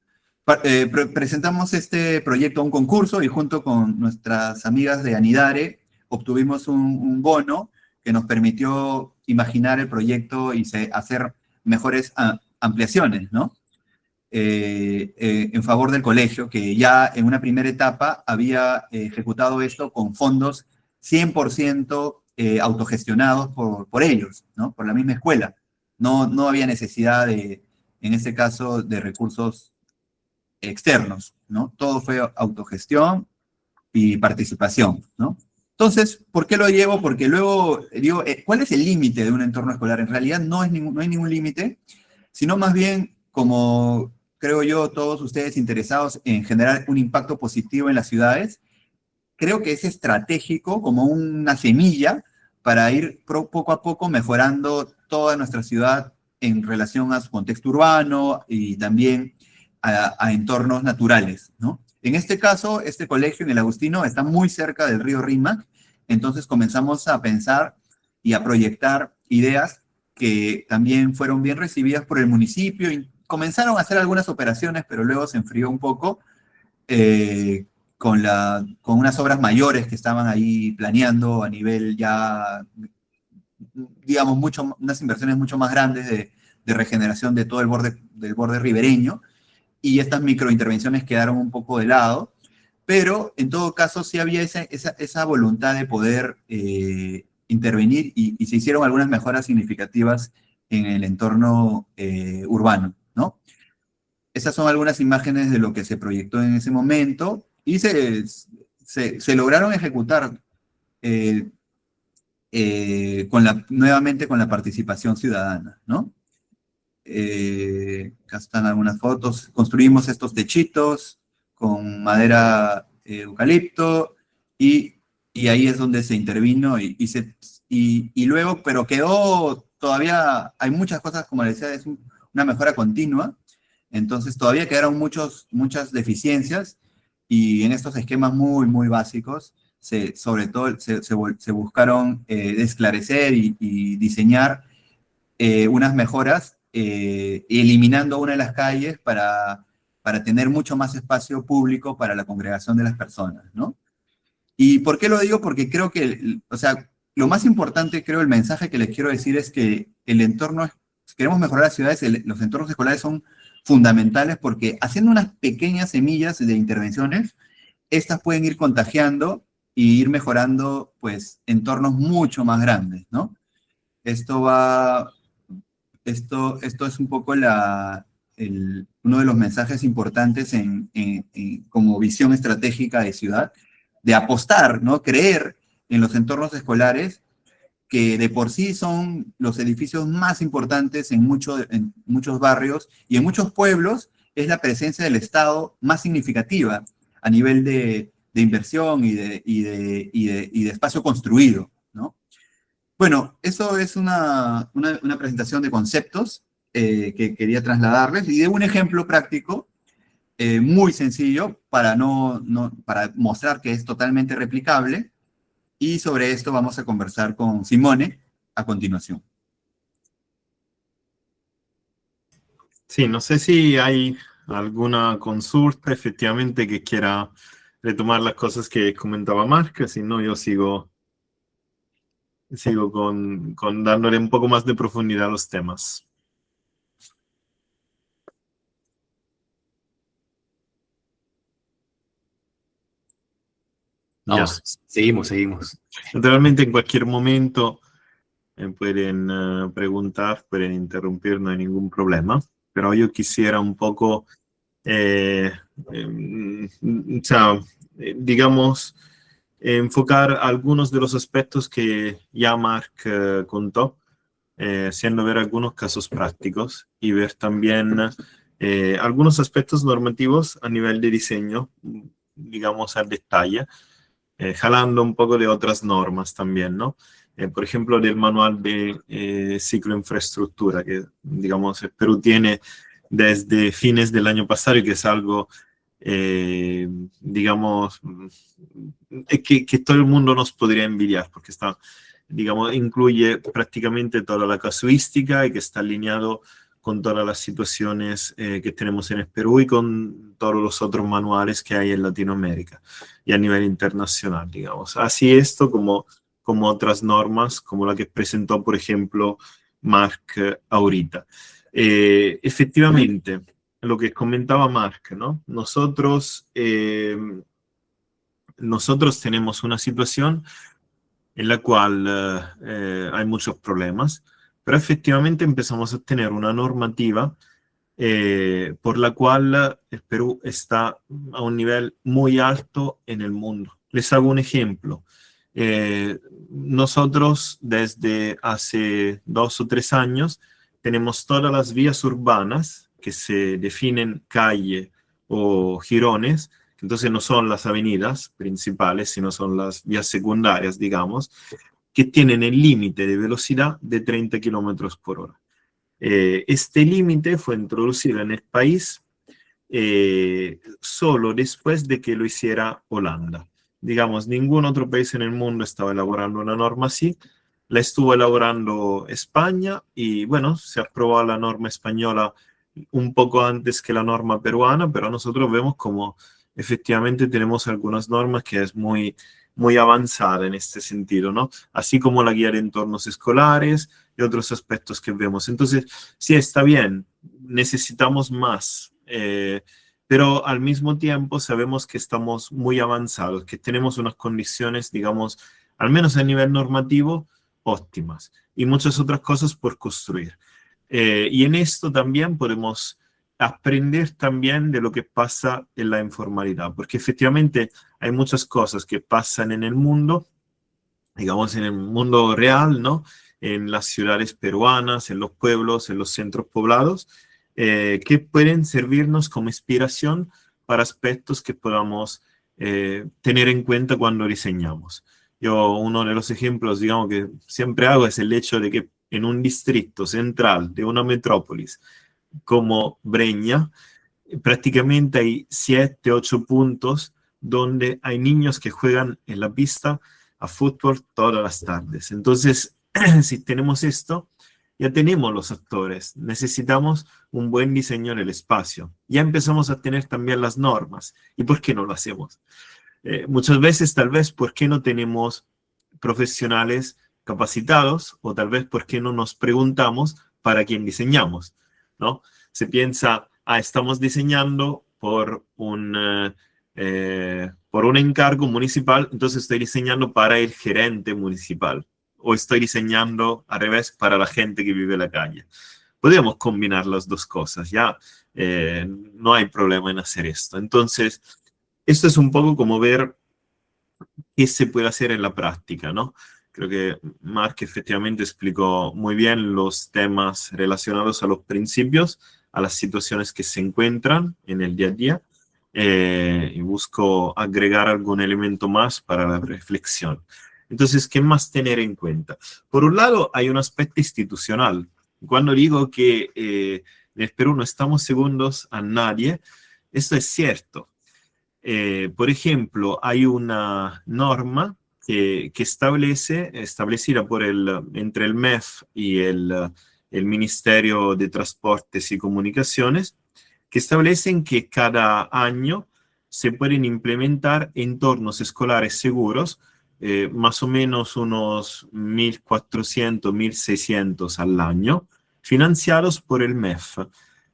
Presentamos este proyecto a un concurso y junto con nuestras amigas de Anidare obtuvimos un bono que nos permitió imaginar el proyecto y hacer mejores ampliaciones, ¿no? En favor del colegio, que ya en una primera etapa había ejecutado esto con fondos 100% autogestionados por ellos, ¿no? Por la misma escuela. No había necesidad en este caso, de recursos externos, ¿no? Todo fue autogestión y participación, ¿no? Entonces, ¿por qué lo llevo? Porque luego digo, ¿cuál es el límite de un entorno escolar? En realidad no hay ningún límite, sino más bien, como creo yo, todos ustedes interesados en generar un impacto positivo en las ciudades, creo que es estratégico como una semilla para ir poco a poco mejorando toda nuestra ciudad en relación a su contexto urbano y también a entornos naturales, ¿no? En este caso, este colegio en el Agustino está muy cerca del río Rímac, entonces comenzamos a pensar y a proyectar ideas que también fueron bien recibidas por el municipio y comenzaron a hacer algunas operaciones, pero luego se enfrió un poco con unas obras mayores que estaban ahí planeando a nivel ya, digamos, unas inversiones mucho más grandes de regeneración de todo del borde ribereño, y estas microintervenciones quedaron un poco de lado, pero en todo caso sí había esa voluntad de poder intervenir y se hicieron algunas mejoras significativas en el entorno urbano, ¿no? Esas son algunas imágenes de lo que se proyectó en ese momento y se lograron ejecutar nuevamente con la participación ciudadana, ¿no? Acá están algunas fotos. Construimos estos techitos con madera eucalipto y ahí es donde se intervino y luego, pero quedó todavía, hay muchas cosas, como les decía, es una mejora continua, entonces todavía quedaron muchas deficiencias y en estos esquemas muy básicos, sobre todo se buscaron esclarecer y diseñar unas mejoras eliminando una de las calles para tener mucho más espacio público para la congregación de las personas, ¿no? ¿Y por qué lo digo? Porque creo que, o sea, lo más importante, creo, el mensaje que les quiero decir es que el entorno, si queremos mejorar las ciudades, los entornos escolares son fundamentales porque haciendo unas pequeñas semillas de intervenciones, estas pueden ir contagiando y ir mejorando, pues, entornos mucho más grandes, ¿no? Esto es un poco uno de los mensajes importantes como visión estratégica de ciudad, de apostar, ¿no? Creer en los entornos escolares, que de por sí son los edificios más importantes en muchos barrios y en muchos pueblos, es la presencia del Estado más significativa a nivel de de inversión y de espacio construido, ¿no? Bueno, eso es una presentación de conceptos que quería trasladarles y de un ejemplo práctico muy sencillo para mostrar que es totalmente replicable, y sobre esto vamos a conversar con Simone a continuación. Sí, no sé si hay alguna consulta efectivamente que quiera retomar las cosas que comentaba Marc, si no yo sigo con dándole un poco más de profundidad a los temas. Ya. Vamos, seguimos. Naturalmente en cualquier momento pueden preguntar, pueden interrumpir, no hay ningún problema, pero yo quisiera un poco, o sea, digamos, enfocar algunos de los aspectos que ya Marc contó, haciendo ver algunos casos prácticos y ver también algunos aspectos normativos a nivel de diseño, digamos, al detalle, jalando un poco de otras normas también, ¿no? Por ejemplo, del manual de ciclo infraestructura, que, digamos, Perú tiene desde fines del año pasado y que es algo, digamos, que todo el mundo nos podría envidiar, porque está, digamos, incluye prácticamente toda la casuística y que está alineado con todas las situaciones que tenemos en el Perú y con todos los otros manuales que hay en Latinoamérica y a nivel internacional, digamos. Así esto como otras normas, como la que presentó, por ejemplo, Marc ahorita. Efectivamente, lo que comentaba Marc, ¿no? Nosotros tenemos una situación en la cual hay muchos problemas, pero efectivamente empezamos a tener una normativa por la cual el Perú está a un nivel muy alto en el mundo. Les hago un ejemplo. Nosotros desde hace 2 o 3 años tenemos todas las vías urbanas que se definen calle o jirones, entonces no son las avenidas principales, sino son las vías secundarias, digamos, que tienen el límite de velocidad de 30 kilómetros por hora. Este límite fue introducido en el país solo después de que lo hiciera Holanda. Digamos, ningún otro país en el mundo estaba elaborando una norma así. La estuvo elaborando España y, bueno, se aprobó la norma española un poco antes que la norma peruana, pero nosotros vemos como efectivamente tenemos algunas normas que es muy, muy avanzada en este sentido, ¿no? Así como la guía de entornos escolares y otros aspectos que vemos. Entonces, sí, está bien, necesitamos más, pero al mismo tiempo sabemos que estamos muy avanzados, que tenemos unas condiciones, digamos, al menos a nivel normativo, óptimas y muchas otras cosas por construir. Y en esto también podemos aprender también de lo que pasa en la informalidad, porque efectivamente hay muchas cosas que pasan en el mundo, digamos en el mundo real, ¿no? En las ciudades peruanas, en los pueblos, en los centros poblados, que pueden servirnos como inspiración para aspectos que podamos tener en cuenta cuando diseñamos. Yo, uno de los ejemplos, digamos, que siempre hago es el hecho de que en un distrito central de una metrópolis como Breña, prácticamente hay 7, 8 puntos donde hay niños que juegan en la pista a fútbol todas las tardes. Entonces, si tenemos esto, ya tenemos los actores, necesitamos un buen diseño en el espacio. Ya empezamos a tener también las normas. ¿Y por qué no lo hacemos? Muchas veces, tal vez, ¿por qué no tenemos profesionales capacitados? O tal vez, ¿por qué no nos preguntamos para quién diseñamos? ¿No? Se piensa, estamos diseñando por un encargo municipal, entonces estoy diseñando para el gerente municipal. O estoy diseñando al revés para la gente que vive en la calle. Podemos combinar las dos cosas, ya no hay problema en hacer esto. Entonces, esto es un poco como ver qué se puede hacer en la práctica, ¿no? Creo que Marc efectivamente explicó muy bien los temas relacionados a los principios, a las situaciones que se encuentran en el día a día, y busco agregar algún elemento más para la reflexión. Entonces, ¿qué más tener en cuenta? Por un lado, hay un aspecto institucional. Cuando digo que en el Perú no estamos segundos a nadie, esto es cierto. Por ejemplo, hay una norma que establece, establecida entre el MEF y el Ministerio de Transportes y Comunicaciones, que establecen que cada año se pueden implementar entornos escolares seguros, más o menos unos 1.400, 1.600 al año, financiados por el MEF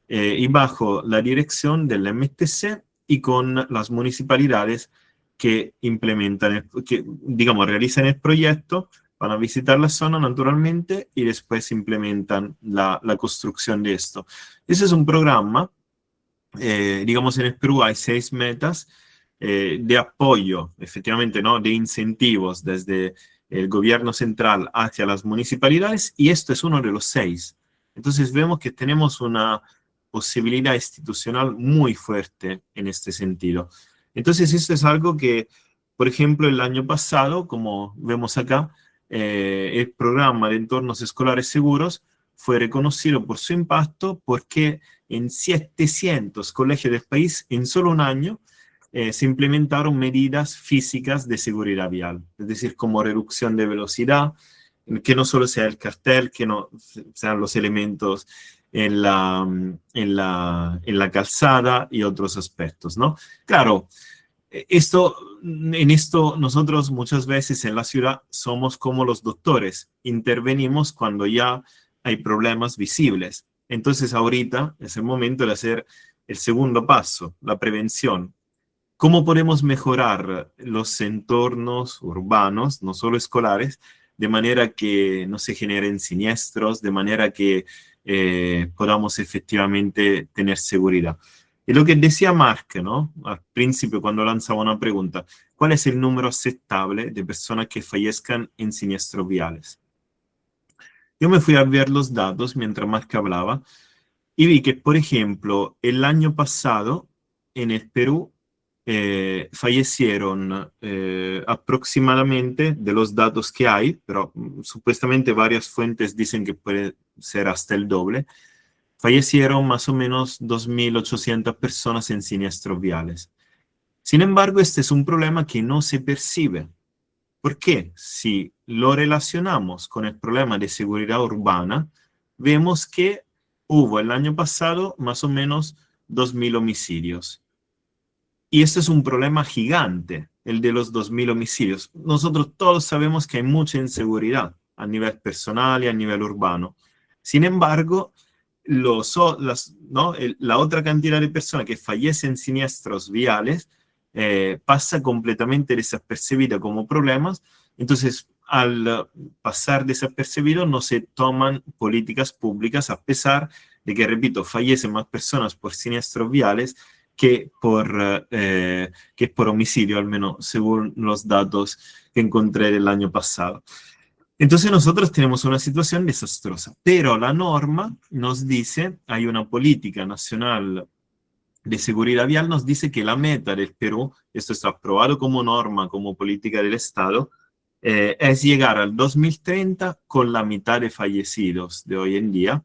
y bajo la dirección del MTC y con las municipalidades que implementan, que digamos, realizan el proyecto, van a visitar la zona naturalmente y después implementan la construcción de esto. Ese es un programa, digamos, en el Perú hay 6 metas de apoyo, efectivamente, ¿no? De incentivos desde el gobierno central hacia las municipalidades, y esto es uno de los 6. Entonces vemos que tenemos una posibilidad institucional muy fuerte en este sentido. Entonces esto es algo que, por ejemplo, el año pasado, como vemos acá, el programa de entornos escolares seguros fue reconocido por su impacto porque en 700 colegios del país, en solo un año, se implementaron medidas físicas de seguridad vial, es decir, como reducción de velocidad, que no solo sea el cartel, que no sean los elementos en la calzada y otros aspectos, ¿no? Claro, en esto nosotros muchas veces en la ciudad somos como los doctores, intervenimos cuando ya hay problemas visibles. Entonces ahorita es el momento de hacer el segundo paso, la prevención. ¿Cómo podemos mejorar los entornos urbanos, no solo escolares, de manera que no se generen siniestros, de manera que podamos efectivamente tener seguridad? Y lo que decía Mark, ¿no? Al principio, cuando lanzaba una pregunta, ¿cuál es el número aceptable de personas que fallezcan en siniestros viales? Yo me fui a ver los datos mientras Mark hablaba y vi que, por ejemplo, el año pasado en el Perú fallecieron aproximadamente, de los datos que hay, pero supuestamente varias fuentes dicen que puede ser hasta el doble, fallecieron más o menos 2.800 personas en siniestros viales. Sin embargo, este es un problema que no se percibe. ¿Por qué? Si lo relacionamos con el problema de seguridad urbana, vemos que hubo el año pasado más o menos 2.000 homicidios. Y este es un problema gigante, el de los 2.000 homicidios. Nosotros todos sabemos que hay mucha inseguridad a nivel personal y a nivel urbano. Sin embargo, la otra cantidad de personas que fallecen en siniestros viales pasa completamente desapercibida como problemas. Entonces, al pasar desapercibido, no se toman políticas públicas, a pesar de que, repito, fallecen más personas por siniestros viales que por homicidio, al menos según los datos que encontré el año pasado. Entonces nosotros tenemos una situación desastrosa, pero la norma nos dice, hay una política nacional de seguridad vial, nos dice que la meta del Perú, esto está aprobado como norma, como política del Estado, es llegar al 2030 con la mitad de fallecidos de hoy en día,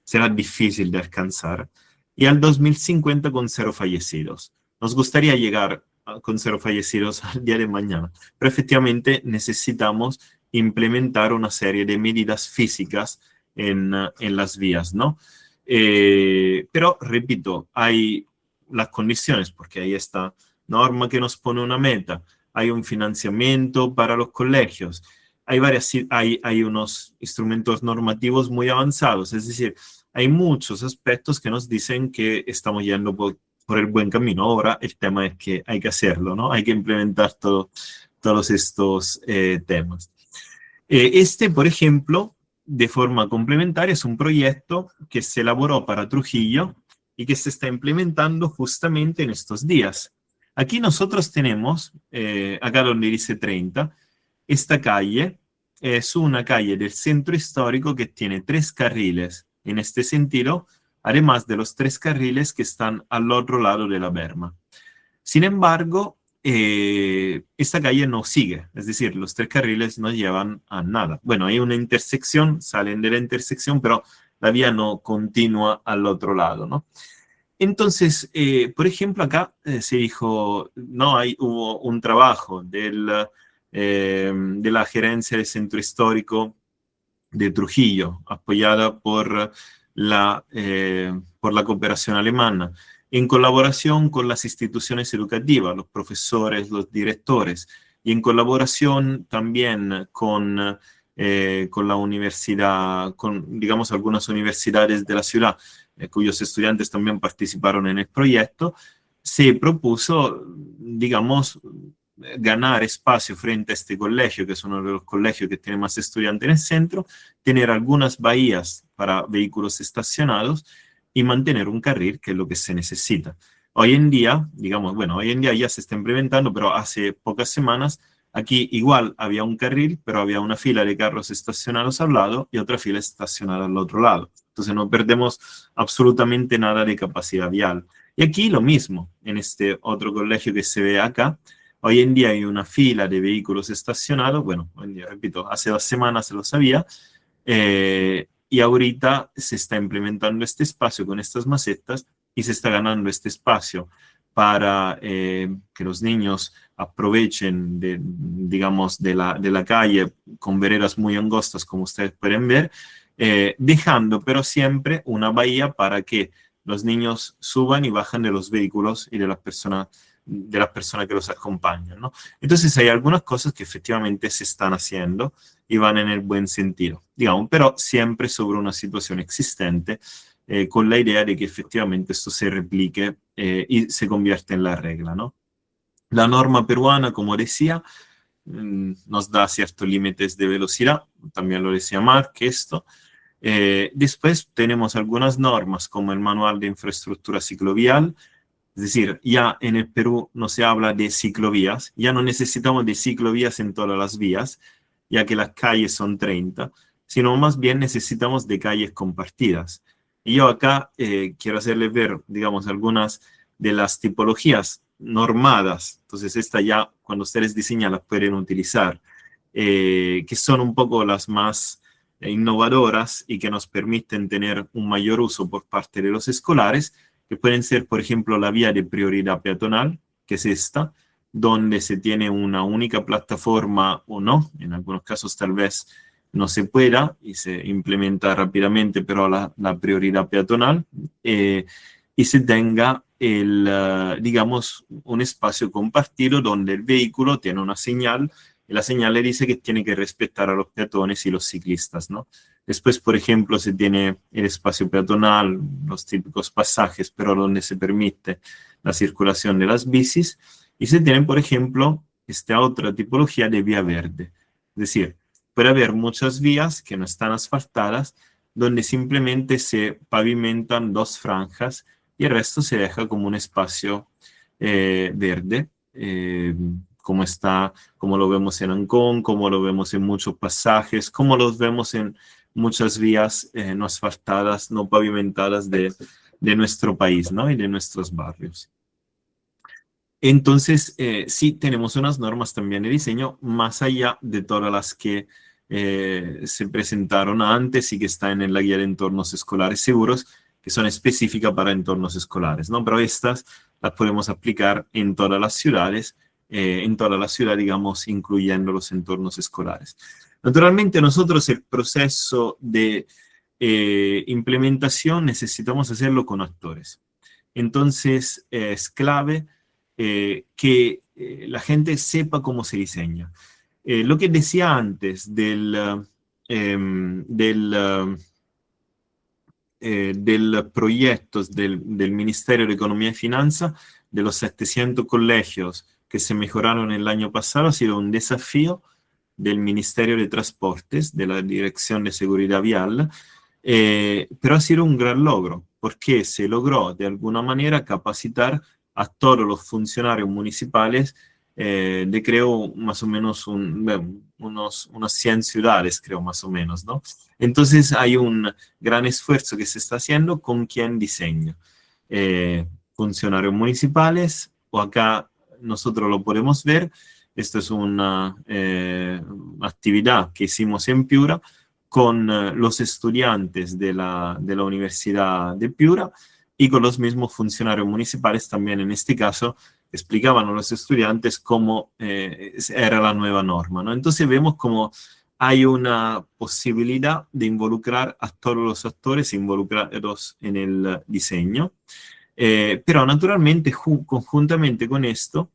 será difícil de alcanzar, y al 2050 con 0 fallecidos. Nos gustaría llegar con 0 fallecidos al día de mañana, pero efectivamente necesitamos implementar una serie de medidas físicas en las vías, ¿no? Pero, repito, hay las condiciones, porque hay esta norma que nos pone una meta, hay un financiamiento para los colegios, hay unos instrumentos normativos muy avanzados, es decir, hay muchos aspectos que nos dicen que estamos yendo por el buen camino. Ahora el tema es que hay que hacerlo, ¿no? Hay que implementar todos estos temas. Por ejemplo, de forma complementaria, es un proyecto que se elaboró para Trujillo y que se está implementando justamente en estos días. Aquí nosotros tenemos, acá donde dice 30, esta calle es una calle del centro histórico que tiene 3 carriles en este sentido, además de los 3 carriles que están al otro lado de la berma. Sin embargo, esta calle no sigue, es decir, los 3 carriles no llevan a nada. Bueno, hay una intersección, salen de la intersección, pero la vía no continúa al otro lado, ¿no? Entonces, por ejemplo, acá se dijo, no, hubo un trabajo de la gerencia del centro histórico de Trujillo, apoyada por la cooperación alemana, en colaboración con las instituciones educativas, los profesores, los directores, y en colaboración también con la universidad, con, digamos, algunas universidades de la ciudad, cuyos estudiantes también participaron en el proyecto, se propuso, digamos, ganar espacio frente a este colegio, que es uno de los colegios que tiene más estudiantes en el centro, tener algunas bahías para vehículos estacionados y mantener un carril, que es lo que se necesita. Hoy en día, digamos, bueno, hoy en día ya se está implementando, pero hace pocas semanas, aquí igual había un carril, pero había una fila de carros estacionados al lado y otra fila estacionada al otro lado. Entonces no perdemos absolutamente nada de capacidad vial. Y aquí lo mismo, en este otro colegio que se ve acá, hoy en día hay una fila de vehículos estacionados, bueno, hoy en día, repito, hace 2 semanas se lo sabía, y ahorita se está implementando este espacio con estas macetas y se está ganando este espacio para que los niños aprovechen, digamos, de la calle con veredas muy angostas, como ustedes pueden ver, dejando pero siempre una bahía para que los niños suban y bajan de los vehículos y de las personas que los acompañan, ¿no? Entonces hay algunas cosas que efectivamente se están haciendo y van en el buen sentido, digamos, pero siempre sobre una situación existente, con la idea de que efectivamente esto se replique y se convierta en la regla, ¿no? La norma peruana, como decía, nos da ciertos límites de velocidad, también lo decía Mark, esto. Después tenemos algunas normas, como el Manual de Infraestructura Ciclovial. Es decir, ya en el Perú no se habla de ciclovías, ya no necesitamos de ciclovías en todas las vías, ya que las calles son 30, sino más bien necesitamos de calles compartidas. Y yo acá quiero hacerles ver, digamos, algunas de las tipologías normadas, entonces esta ya cuando ustedes diseñan las pueden utilizar, que son un poco las más innovadoras y que nos permiten tener un mayor uso por parte de los escolares, que pueden ser, por ejemplo, la vía de prioridad peatonal, que es esta, donde se tiene una única plataforma o no, en algunos casos tal vez no se pueda y se implementa rápidamente, pero la prioridad peatonal, y se tenga digamos, un espacio compartido donde el vehículo tiene una señal y la señal le dice que tiene que respetar a los peatones y los ciclistas, ¿no? Después, por ejemplo, se tiene el espacio peatonal, los típicos pasajes, pero donde se permite la circulación de las bicis. Y se tiene, por ejemplo, esta otra tipología de vía verde. Es decir, puede haber muchas vías que no están asfaltadas, donde simplemente se pavimentan 2 franjas y el resto se deja como un espacio verde, como lo vemos en Ancón, como lo vemos en muchos pasajes, como los vemos en muchas vías no asfaltadas, no pavimentadas de nuestro país, ¿no? Y de nuestros barrios. Entonces, sí tenemos unas normas también de diseño, más allá de todas las que se presentaron antes y que están en la guía de entornos escolares seguros, que son específicas para entornos escolares, ¿no? Pero estas las podemos aplicar en todas las ciudades, digamos, incluyendo los entornos escolares. Naturalmente, nosotros el proceso de implementación necesitamos hacerlo con actores. Entonces, es clave que la gente sepa cómo se diseña. Lo que decía antes del proyectos del Ministerio de Economía y Finanzas, de los 700 colegios que se mejoraron el año pasado, ha sido un desafío del Ministerio de Transportes, de la Dirección de Seguridad Vial, pero ha sido un gran logro, porque se logró de alguna manera capacitar a todos los funcionarios municipales de creo más o menos unas 100 ciudades, creo más o menos, ¿no? Entonces hay un gran esfuerzo que se está haciendo con quien diseña. Funcionarios municipales, o acá nosotros lo podemos ver. Esto es una actividad que hicimos en Piura con los estudiantes de la Universidad de Piura y con los mismos funcionarios municipales también en este caso explicaban a los estudiantes cómo era la nueva norma, ¿no? Entonces vemos como hay una posibilidad de involucrar a todos los actores involucrados en el diseño, pero naturalmente conjuntamente con esto,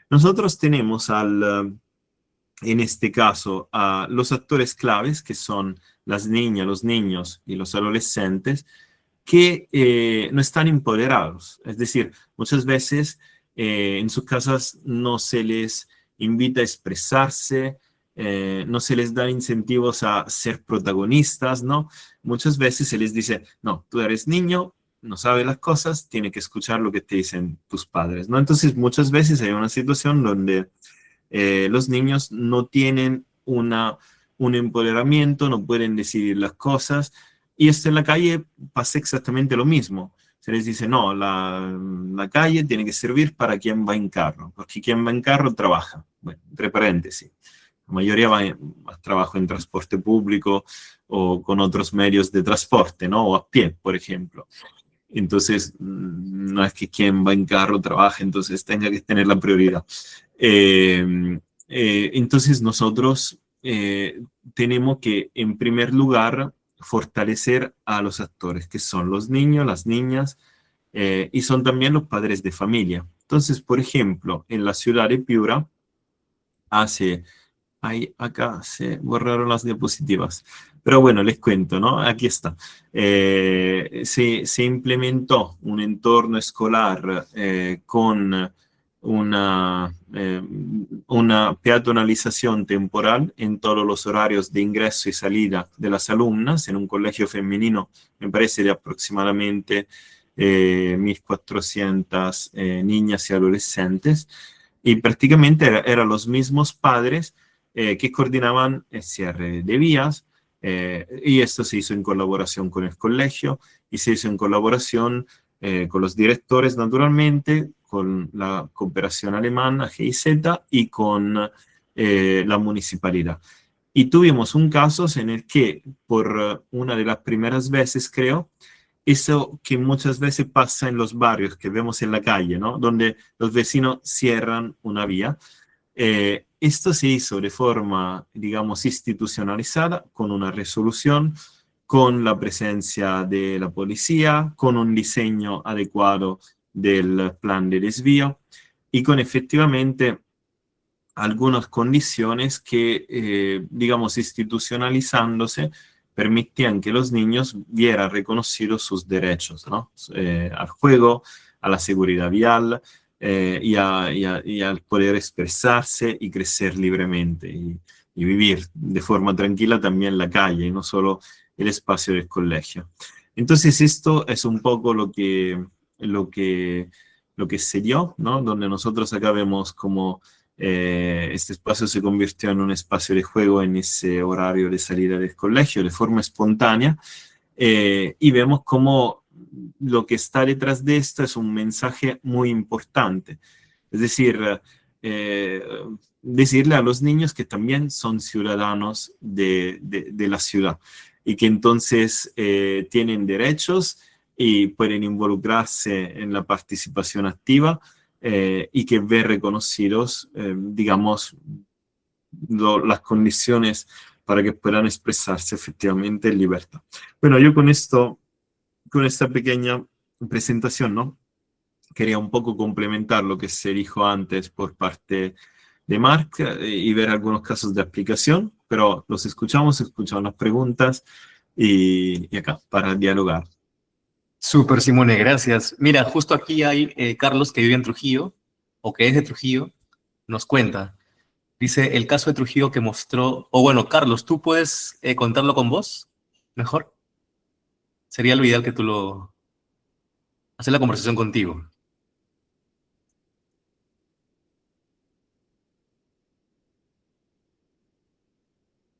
nosotros tenemos en este caso a los actores claves, que son las niñas, los niños y los adolescentes, que no están empoderados. Es decir, muchas veces en sus casas no se les invita a expresarse, no se les dan incentivos a ser protagonistas, ¿no? Muchas veces se les dice, no, tú eres niño, no sabes las cosas, tienes que escuchar lo que te dicen tus padres, ¿no? Entonces muchas veces hay una situación donde los niños no tienen un empoderamiento, no pueden decidir las cosas, y esto en la calle pasa exactamente lo mismo. Se les dice, no, la calle tiene que servir para quien va en carro, porque quien va en carro trabaja. Bueno, entre paréntesis, la mayoría trabaja en transporte público o con otros medios de transporte, ¿no? O a pie, por ejemplo. Entonces, no es que quien va en carro trabaje, entonces tenga que tener la prioridad. Entonces, nosotros tenemos que, en primer lugar, fortalecer a los actores, que son los niños, las niñas, y son también los padres de familia. Entonces, por ejemplo, en la ciudad de Piura, acá se borraron las diapositivas. Pero bueno, les cuento, ¿no? Aquí está. Se implementó un entorno escolar con una peatonalización temporal en todos los horarios de ingreso y salida de las alumnas en un colegio femenino, me parece de aproximadamente 1.400 niñas y adolescentes. Y prácticamente eran los mismos padres que coordinaban el cierre de vías, y esto se hizo en colaboración con el colegio y se hizo en colaboración con los directores, naturalmente, con la cooperación alemana, GIZ, y con la municipalidad. Y tuvimos un caso en el que, por una de las primeras veces, creo, eso que muchas veces pasa en los barrios que vemos en la calle, ¿no? Donde los vecinos cierran una vía. Esto se hizo de forma, digamos, institucionalizada, con una resolución, con la presencia de la policía, con un diseño adecuado del plan de desvío y con efectivamente algunas condiciones que, digamos, institucionalizándose, permitían que los niños vieran reconocidos sus derechos, ¿no? Al juego, a la seguridad vial, y al poder expresarse y crecer libremente y vivir de forma tranquila también la calle, y no solo el espacio del colegio. Entonces esto es un poco lo que se dio, ¿no? Donde nosotros acá vemos como este espacio se convirtió en un espacio de juego en ese horario de salida del colegio de forma espontánea, y vemos cómo lo que está detrás de esto es un mensaje muy importante. Es decir, eh, decirle a los niños que también son ciudadanos de la ciudad y que entonces tienen derechos y pueden involucrarse en la participación activa, y que ver reconocidos, digamos, las condiciones para que puedan expresarse efectivamente en libertad. Bueno, yo con esto, con esta pequeña presentación, ¿no? Quería un poco complementar lo que se dijo antes por parte de Marc, y ver algunos casos de aplicación, pero los escuchamos las preguntas y acá para dialogar. Súper, Simone, gracias. Mira, justo aquí hay Carlos, que vive en Trujillo, o que es de Trujillo, nos cuenta. Dice, el caso de Trujillo que mostró, o bueno, Carlos, ¿tú puedes contarlo con vos? Mejor. Sería lo ideal que hacer la conversación contigo.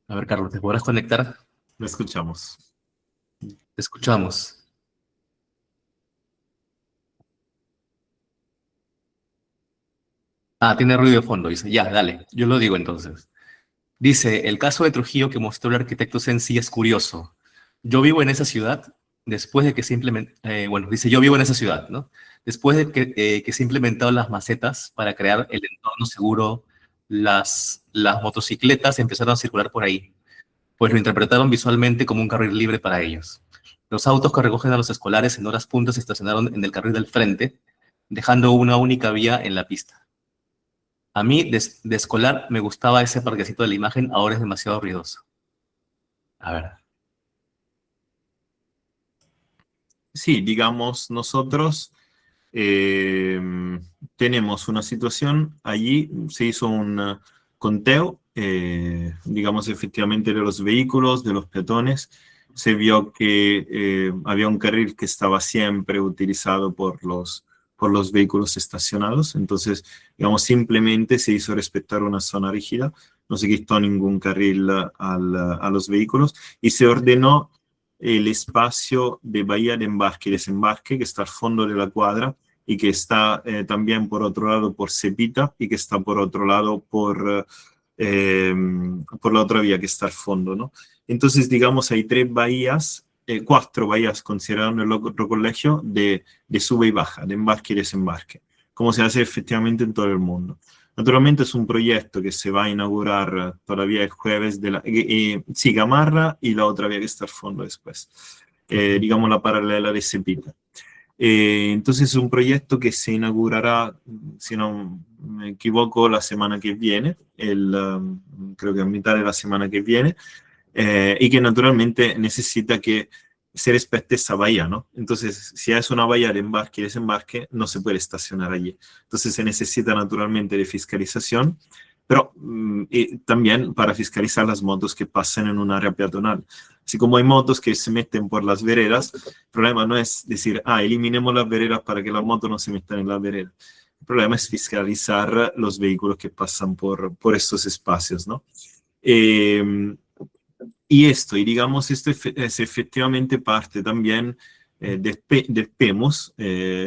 A ver, Carlos, ¿te podrás conectar? Lo escuchamos. Te escuchamos. Ah, tiene ruido de fondo, dice. Ya, dale, yo lo digo entonces. Dice, el caso de Trujillo que mostró el arquitecto Sensi es curioso. Yo vivo en esa ciudad después de que se bueno, dice, yo vivo en esa ciudad, ¿no? Después de que se implementaron las macetas para crear el entorno seguro, las motocicletas empezaron a circular por ahí, pues lo interpretaron visualmente como un carril libre para ellos. Los autos que recogen a los escolares en horas puntas se estacionaron en el carril del frente, dejando una única vía en la pista. A mí, de escolar, me gustaba ese parquecito de la imagen, ahora es demasiado ruidoso. A ver. Sí, digamos, nosotros eh, tenemos una situación, allí se hizo un conteo, digamos, efectivamente de los vehículos, de los peatones, se vio que había un carril que estaba siempre utilizado por los vehículos estacionados, entonces, digamos, simplemente se hizo respetar una zona rígida, no se quitó ningún carril a los vehículos y se ordenó el espacio de bahía de embarque y desembarque que está al fondo de la cuadra y que está también por otro lado por Cepita y que está por otro lado por la otra vía que está al fondo, ¿no? Entonces, digamos, hay cuatro bahías consideradas en el otro colegio de sube y baja, de embarque y desembarque, como se hace efectivamente en todo el mundo. Naturalmente es un proyecto que se va a inaugurar todavía el jueves sí, Gamarra y la otra vía que está al fondo después, digamos la paralela de Cepita. Entonces es un proyecto que se inaugurará, si no me equivoco, la semana que viene, creo que a mitad de la semana que viene, y que naturalmente necesita que se respete esa bahía, ¿no? Entonces, si es una bahía de embarque y desembarque, no se puede estacionar allí. Entonces, se necesita naturalmente de fiscalización, pero y también para fiscalizar las motos que pasan en un área peatonal. Así como hay motos que se meten por las veredas, el problema no es decir, eliminemos las veredas para que las motos no se metan en las veredas. El problema es fiscalizar los vehículos que pasan por estos espacios, ¿no? Y digamos, esto es efectivamente parte también del PEMUS,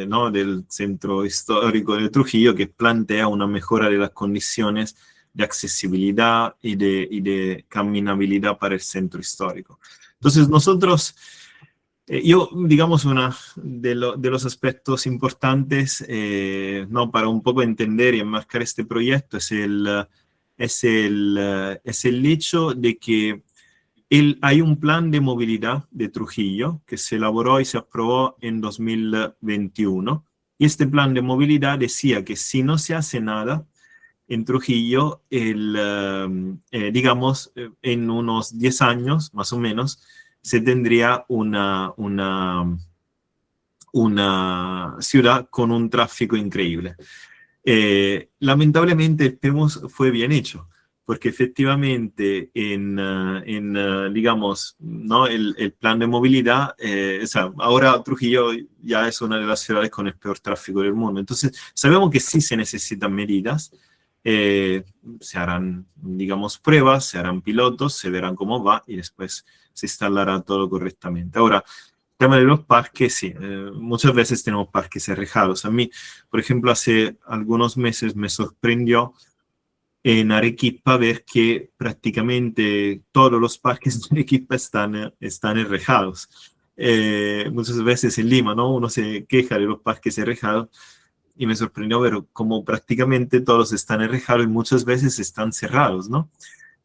¿no? Del Centro Histórico de Trujillo, que plantea una mejora de las condiciones de accesibilidad y de caminabilidad para el centro histórico. Entonces, nosotros, digamos, uno de los aspectos importantes, ¿no? Para un poco entender y enmarcar este proyecto es el hecho de que hay un plan de movilidad de Trujillo que se elaboró y se aprobó en 2021. Y este plan de movilidad decía que si no se hace nada en Trujillo, digamos, en unos 10 años, más o menos, se tendría una ciudad con un tráfico increíble. Lamentablemente el PEMUS fue bien hecho, porque efectivamente digamos, ¿no? el plan de movilidad, o sea, ahora Trujillo ya es una de las ciudades con el peor tráfico del mundo. Entonces, sabemos que sí se necesitan medidas, se harán, digamos, pruebas, se harán pilotos, se verán cómo va y después se instalará todo correctamente. Ahora, el tema de los parques, sí, muchas veces tenemos parques enrejados. A mí, por ejemplo, hace algunos meses me sorprendió en Arequipa ver que prácticamente todos los parques de Arequipa están enrejados. Muchas veces en Lima, ¿no? Uno se queja de los parques enrejados y me sorprendió ver como prácticamente todos están enrejados y muchas veces están cerrados, ¿no?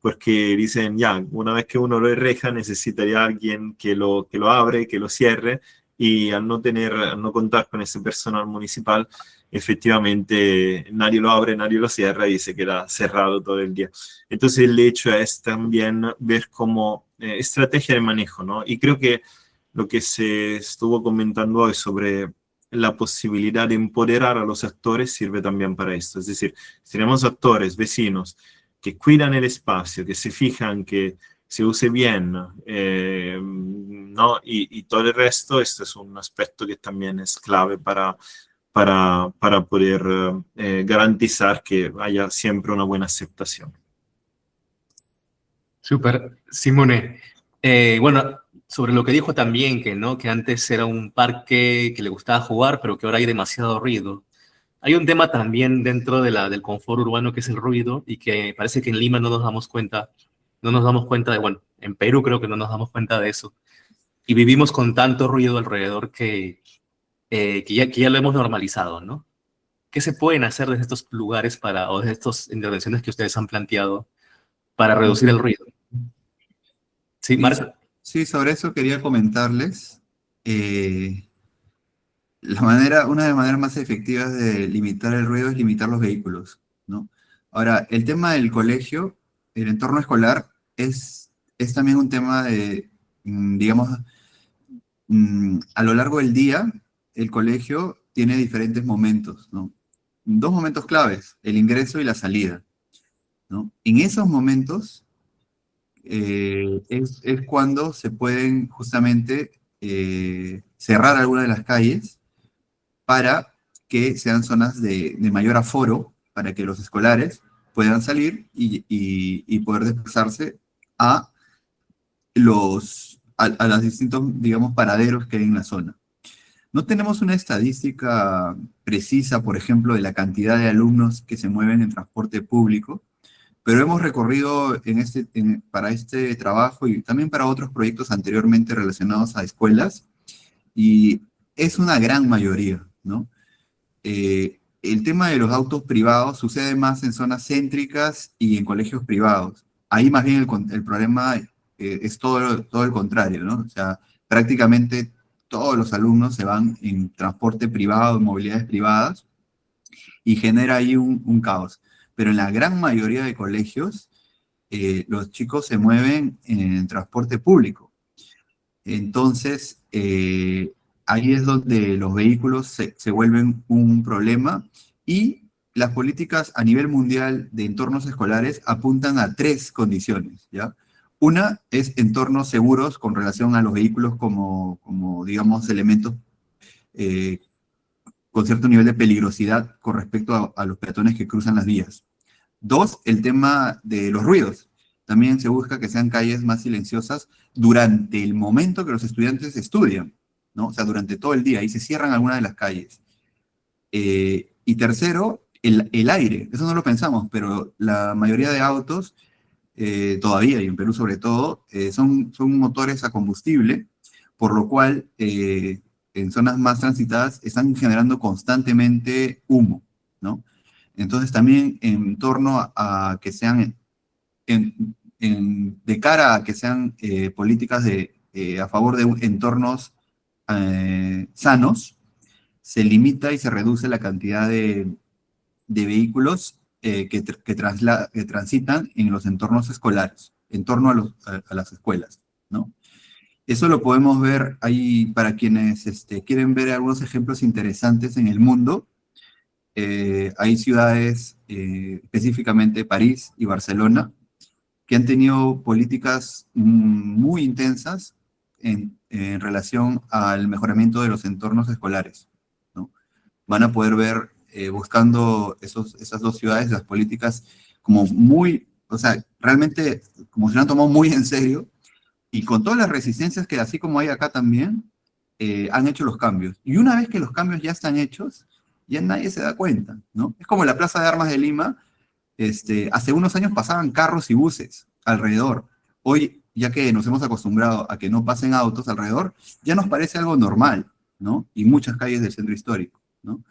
Porque dicen, ya, una vez que uno lo enreja, necesitaría alguien que lo abre, que lo cierre, y al no contar con ese personal municipal, efectivamente nadie lo abre, nadie lo cierra y se queda cerrado todo el día. Entonces el hecho es también ver como estrategia de manejo, ¿no? Y creo que lo que se estuvo comentando hoy sobre la posibilidad de empoderar a los actores sirve también para esto. Es decir, si tenemos actores, vecinos, que cuidan el espacio, que se fijan que se use bien, ¿no? Y todo el resto, esto es un aspecto que también es clave para poder garantizar que haya siempre una buena aceptación. Súper, Simone. Bueno, sobre lo que dijo también, que, ¿no? Que antes era un parque que le gustaba jugar, pero que ahora hay demasiado ruido. Hay un tema también dentro del confort urbano que es el ruido y que parece que en Lima no nos damos cuenta, no nos damos cuenta de, bueno, en Perú creo que no nos damos cuenta de eso. Y vivimos con tanto ruido alrededor que ya lo hemos normalizado, ¿no? ¿Qué se pueden hacer desde estos lugares o desde estas intervenciones que ustedes han planteado para reducir el ruido? Sí, Y Marco. sí, sobre eso quería comentarles. Una de las maneras más efectivas de limitar el ruido es limitar los vehículos, ¿no? Ahora, el tema del colegio, el entorno escolar, es también un tema de, digamos, a lo largo del día, el colegio tiene diferentes momentos, ¿no? Dos momentos claves, el ingreso y la salida, ¿no? En esos momentos es cuando se pueden justamente cerrar algunas de las calles para que sean zonas de mayor aforo, para que los escolares puedan salir y poder desplazarse a a los distintos, digamos, paraderos que hay en la zona. No tenemos una estadística precisa, por ejemplo, de la cantidad de alumnos que se mueven en transporte público, pero hemos recorrido para este trabajo y también para otros proyectos anteriormente relacionados a escuelas, y es una gran mayoría, ¿no? El tema de los autos privados sucede más en zonas céntricas y en colegios privados. Ahí más bien el problema es todo el contrario, ¿no? O sea, prácticamente todos los alumnos se van en transporte privado, en movilidades privadas, y genera ahí un caos. Pero en la gran mayoría de colegios, los chicos se mueven en transporte público. Entonces, ahí es donde los vehículos se vuelven un problema, y las políticas a nivel mundial de entornos escolares apuntan a tres condiciones, ¿ya? Una es entornos seguros con relación a los vehículos como digamos, elementos eh, con cierto nivel de peligrosidad con respecto a los peatones que cruzan las vías. Dos, el tema de los ruidos. También se busca que sean calles más silenciosas durante el momento que los estudiantes estudian, ¿no? O sea, durante todo el día, y se cierran algunas de las calles. Y tercero, el aire. Eso no lo pensamos, pero la mayoría de autos, todavía, y en Perú sobre todo, son motores a combustible, por lo cual en zonas más transitadas están generando constantemente humo, ¿no? Entonces también en torno a que sean, de cara a que sean políticas a favor de entornos sanos, se limita y se reduce la cantidad de vehículos que transitan en los entornos escolares, en torno a las escuelas, ¿no? Eso lo podemos ver ahí para quienes quieren ver algunos ejemplos interesantes en el mundo. Hay ciudades, específicamente París y Barcelona, que han tenido políticas muy intensas en relación al mejoramiento de los entornos escolares, ¿no? Van a poder ver, buscando esas dos ciudades, las políticas como muy, o sea, realmente como se lo han tomado muy en serio, y con todas las resistencias que así como hay acá también, han hecho los cambios. Y una vez que los cambios ya están hechos, ya nadie se da cuenta, ¿no? Es como la Plaza de Armas de Lima. Hace unos años pasaban carros y buses alrededor. Hoy, ya que nos hemos acostumbrado a que no pasen autos alrededor, ya nos parece algo normal, ¿no? Y muchas calles del centro histórico, ¿no?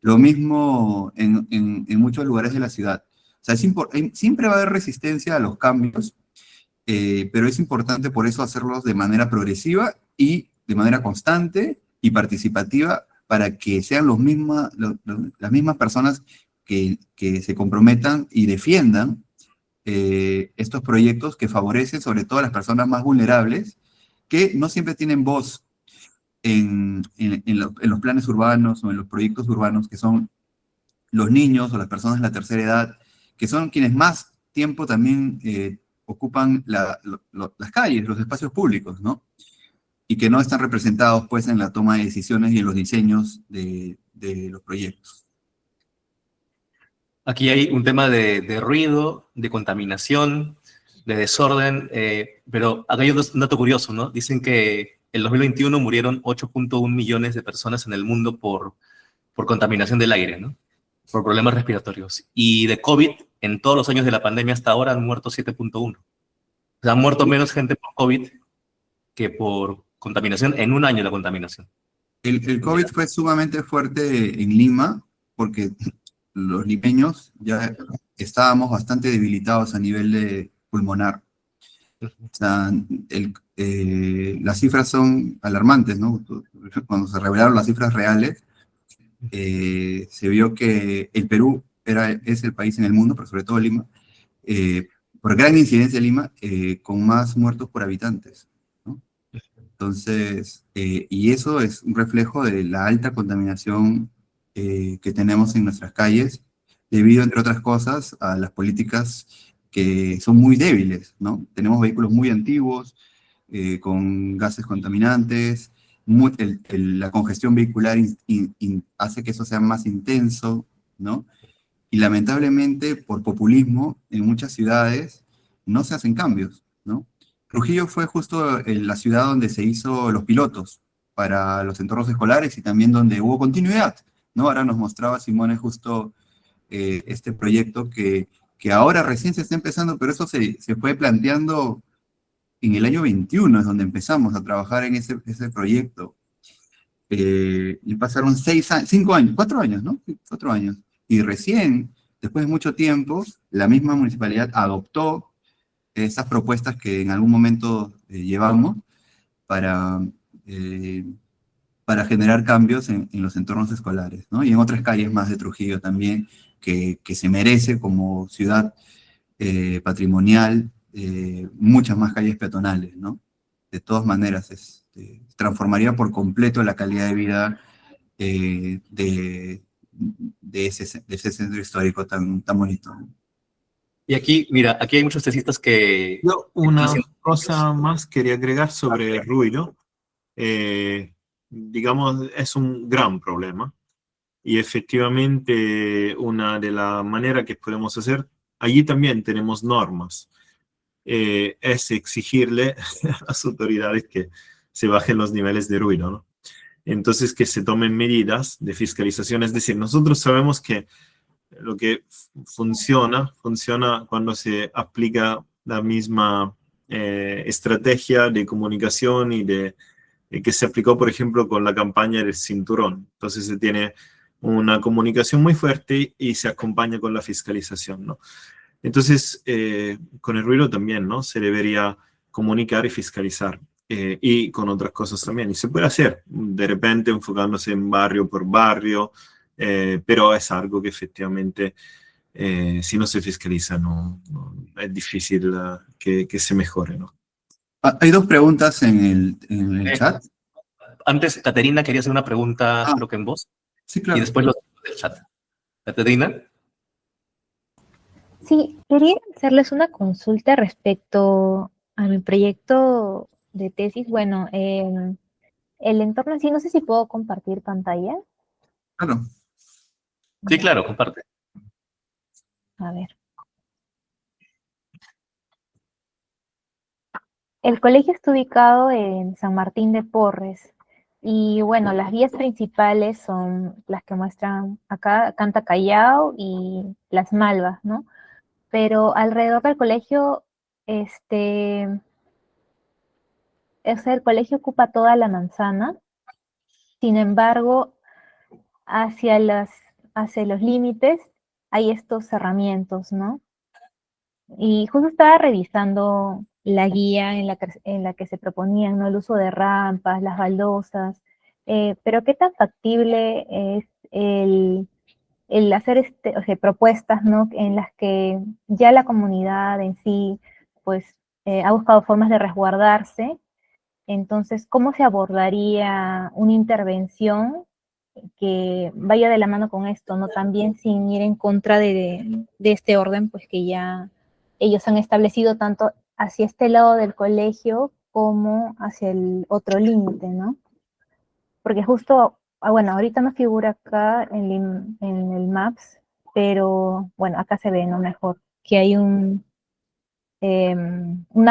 Lo mismo en muchos lugares de la ciudad. O sea, siempre va a haber resistencia a los cambios, pero es importante por eso hacerlos de manera progresiva y de manera constante y participativa, para que sean las mismas personas que se comprometan y defiendan estos proyectos que favorecen sobre todo a las personas más vulnerables, que no siempre tienen voz en los planes urbanos o en los proyectos urbanos, que son los niños o las personas de la tercera edad, que son quienes más tiempo también ocupan las calles, los espacios públicos, ¿no? Y que no están representados, pues, en la toma de decisiones y en los diseños de los proyectos. Aquí hay un tema de ruido, de contaminación, de desorden, pero acá hay un dato curioso, ¿no? Dicen que en 2021 murieron 8.1 millones de personas en el mundo por contaminación del aire, ¿no? por problemas respiratorios. Y de COVID, en todos los años de la pandemia hasta ahora han muerto 7.1. O sea, han muerto menos gente por COVID que por contaminación en un año la contaminación. El COVID fue sumamente fuerte en Lima porque los limeños ya estábamos bastante debilitados a nivel de pulmonar. O sea, las cifras son alarmantes, ¿no? Cuando se revelaron las cifras reales, se vio que el Perú es el país en el mundo, pero sobre todo Lima, por gran incidencia de Lima, con más muertos por habitantes, ¿no? Entonces, y eso es un reflejo de la alta contaminación que tenemos en nuestras calles, debido, entre otras cosas, a las políticas que son muy débiles, ¿no? Tenemos vehículos muy antiguos, con gases contaminantes, la congestión vehicular hace que eso sea más intenso, ¿no? Y lamentablemente, por populismo, en muchas ciudades no se hacen cambios, ¿no? Trujillo fue justo la ciudad donde se hizo los pilotos para los entornos escolares y también donde hubo continuidad, ¿no? Ahora nos mostraba Simone justo este proyecto que ahora recién se está empezando, pero eso se fue planteando en el año 21, es donde empezamos a trabajar en ese proyecto. Y pasaron 5 años, 4 años, ¿no? 4 años. Y recién, después de mucho tiempo, la misma municipalidad adoptó esas propuestas que en algún momento llevamos para, para generar cambios en los entornos escolares, ¿no? Y en otras calles más de Trujillo también, que se merece como ciudad patrimonial, muchas más calles peatonales, ¿no? De todas maneras, transformaría por completo la calidad de vida de ese centro histórico tan bonito, ¿no? Y aquí, mira, aquí hay muchos tesistas que Yo están una haciendo cosa más quería agregar sobre el ruido. Digamos, es un gran problema. Y efectivamente, una de las maneras que podemos hacer, allí también tenemos normas, es exigirle a las autoridades que se bajen los niveles de ruido, ¿no? Entonces, que se tomen medidas de fiscalización. Es decir, nosotros sabemos que lo que funciona cuando se aplica la misma estrategia de comunicación y que se aplicó, por ejemplo, con la campaña del cinturón. Entonces se tiene una comunicación muy fuerte y se acompaña con la fiscalización, ¿no? Entonces, con el ruido también, ¿no? Se debería comunicar y fiscalizar. Y con otras cosas también. Y se puede hacer, de repente enfocándose en barrio por barrio, pero es algo que efectivamente, si no se fiscaliza, es difícil que se mejore, ¿no? Hay 2 preguntas en el Eh, chat. Antes, Caterina quería hacer una pregunta, Ah, creo que en voz, sí, y claro. después los del chat. Caterina. Sí, quería hacerles una consulta respecto a mi proyecto de tesis. Bueno, el entorno en sí, no sé si puedo compartir pantalla. Claro. Sí, claro, comparte. A ver. El colegio está ubicado en San Martín de Porres. Y bueno, las vías principales son las que muestran acá, Canta Callao y Las Malvas, ¿no? Pero alrededor del colegio, el colegio ocupa toda la manzana. Sin embargo, hacia los límites hay estos cerramientos, ¿no? Y justo estaba revisando la guía en la que se proponían, ¿no? El uso de rampas, las baldosas, pero ¿qué tan factible es el hacer o sea, propuestas, ¿no? En las que ya la comunidad en sí, pues, ha buscado formas de resguardarse? Entonces, ¿cómo se abordaría una intervención que vaya de la mano con esto, ¿no? También sin ir en contra de este orden, pues que ya ellos han establecido tanto hacia este lado del colegio como hacia el otro límite, ¿no? Porque justo, bueno, ahorita no figura acá en el Maps, pero bueno, acá se ve, ¿no? Mejor, que hay una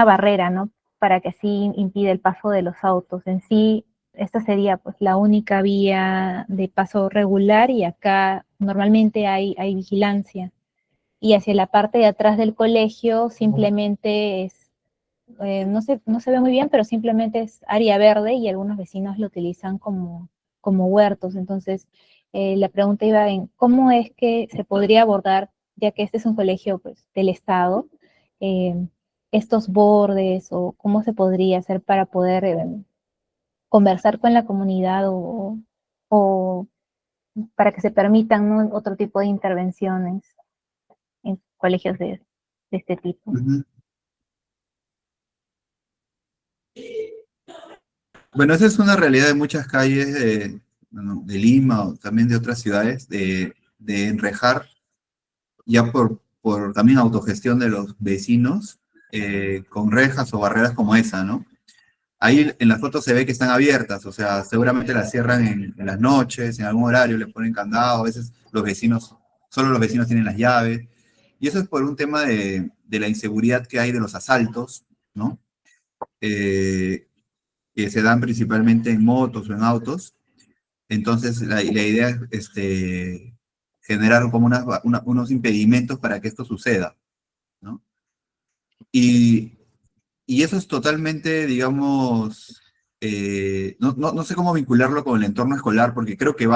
barrera, ¿no? Para que así impide el paso de los autos. En sí, esta sería pues la única vía de paso regular y acá normalmente hay vigilancia. Y hacia la parte de atrás del colegio simplemente es, no se ve muy bien, pero simplemente es área verde y algunos vecinos lo utilizan como huertos. Entonces, la pregunta iba en cómo es que se podría abordar, ya que este es un colegio pues, del Estado, eh, estos bordes o cómo se podría hacer para poder conversar con la comunidad o para que se permitan, ¿no?, otro tipo de intervenciones en colegios de este tipo. Ujú. Bueno, esa es una realidad de muchas calles bueno, de Lima o también de otras ciudades, de enrejar ya por también autogestión de los vecinos con rejas o barreras como esa, ¿no? Ahí en las fotos se ve que están abiertas, o sea, seguramente las cierran en las noches, en algún horario, le ponen candado, a veces los vecinos, solo los vecinos tienen las llaves, y eso es por un tema de la inseguridad que hay de los asaltos, ¿no? Eh, que se dan principalmente en motos o en autos. Entonces, la idea es generar como unos impedimentos para que esto suceda, ¿no? Y, y eso es totalmente, digamos, no sé cómo vincularlo con el entorno escolar, porque creo que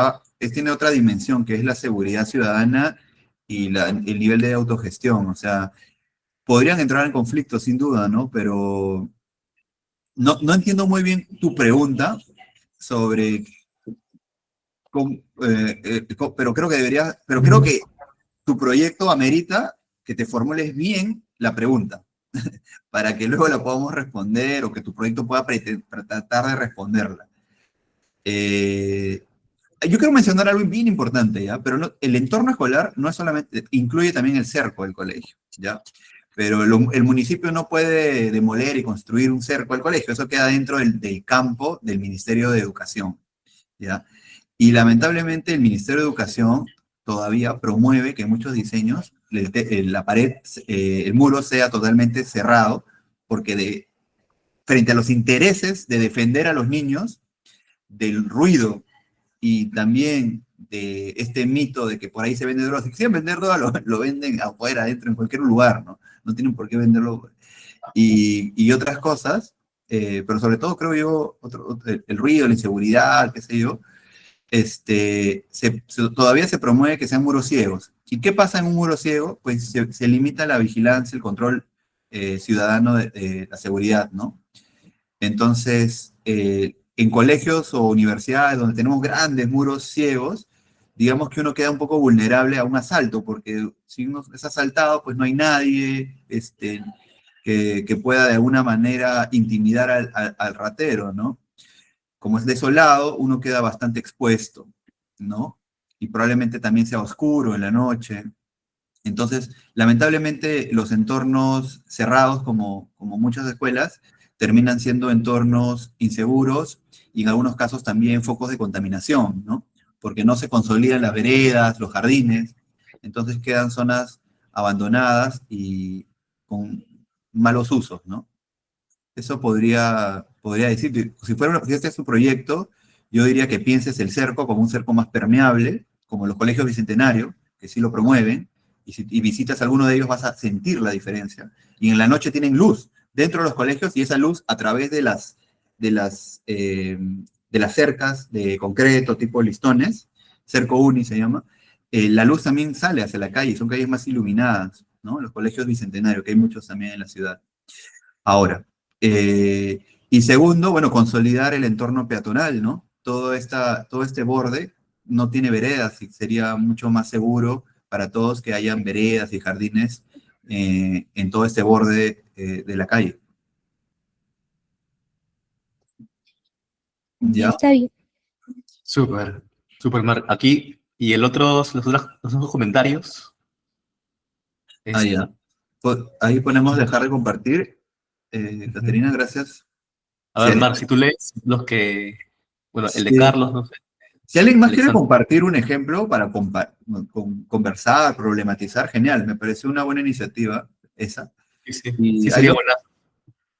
tiene otra dimensión, que es la seguridad ciudadana y el nivel de autogestión. O sea, podrían entrar en conflicto, sin duda, ¿no? Pero no entiendo muy bien tu pregunta sobre pero creo que tu proyecto amerita que te formules bien la pregunta para que luego la podamos responder o que tu proyecto pueda tratar de responderla. Yo quiero mencionar algo bien importante, ¿ya? Pero el entorno escolar no es solamente, incluye también el cerco del colegio, ¿ya? Pero el municipio no puede demoler y construir un cerco al colegio, eso queda dentro del campo del Ministerio de Educación, ¿ya? Y lamentablemente el Ministerio de Educación todavía promueve que en muchos diseños la pared, el muro sea totalmente cerrado, porque frente a los intereses de defender a los niños del ruido y también de este mito de que por ahí se vende droga, si quisieran vender droga lo venden afuera, adentro, en cualquier lugar, ¿no? No tienen por qué venderlo. Y otras cosas, pero sobre todo creo yo, el ruido, la inseguridad, qué sé yo, todavía se promueve que sean muros ciegos. ¿Y qué pasa en un muro ciego? Pues se limita la vigilancia, el control ciudadano de la seguridad, ¿no? Entonces, en colegios o universidades donde tenemos grandes muros ciegos, digamos que uno queda un poco vulnerable a un asalto, porque si uno es asaltado, pues no hay nadie que pueda de alguna manera intimidar al ratero, ¿no? Como es desolado, uno queda bastante expuesto, ¿no? Y probablemente también sea oscuro en la noche. Entonces, lamentablemente, los entornos cerrados, como muchas escuelas, terminan siendo entornos inseguros y en algunos casos también focos de contaminación, ¿no? Porque no se consolidan las veredas, los jardines, entonces quedan zonas abandonadas y con malos usos, ¿no? Eso podría decir, si este es su proyecto, yo diría que pienses el cerco como un cerco más permeable, como los colegios bicentenarios, que sí lo promueven, y si visitas alguno de ellos vas a sentir la diferencia. Y en la noche tienen luz dentro de los colegios y esa luz a través de las cercas de concreto, tipo listones, cerco uni se llama, la luz también sale hacia la calle, son calles más iluminadas, ¿no? Los colegios bicentenarios, que hay muchos también en la ciudad. Ahora, y segundo, bueno, consolidar el entorno peatonal, ¿no? Todo este borde no tiene veredas y sería mucho más seguro para todos que hayan veredas y jardines en todo este borde de la calle. ¿Ya? Está bien. Súper, súper, Marc. Aquí, y los otros comentarios. Ah, Este, ya. Ahí ponemos dejar de compartir. Caterina, gracias. a ver, Marc, si tú lees bueno, el de Sí. Carlos, no sé, Si alguien más quiere Alexander. compartir un ejemplo para conversar, problematizar, genial, me parece una buena iniciativa esa. Sí, sí, Y sí hay sería buena.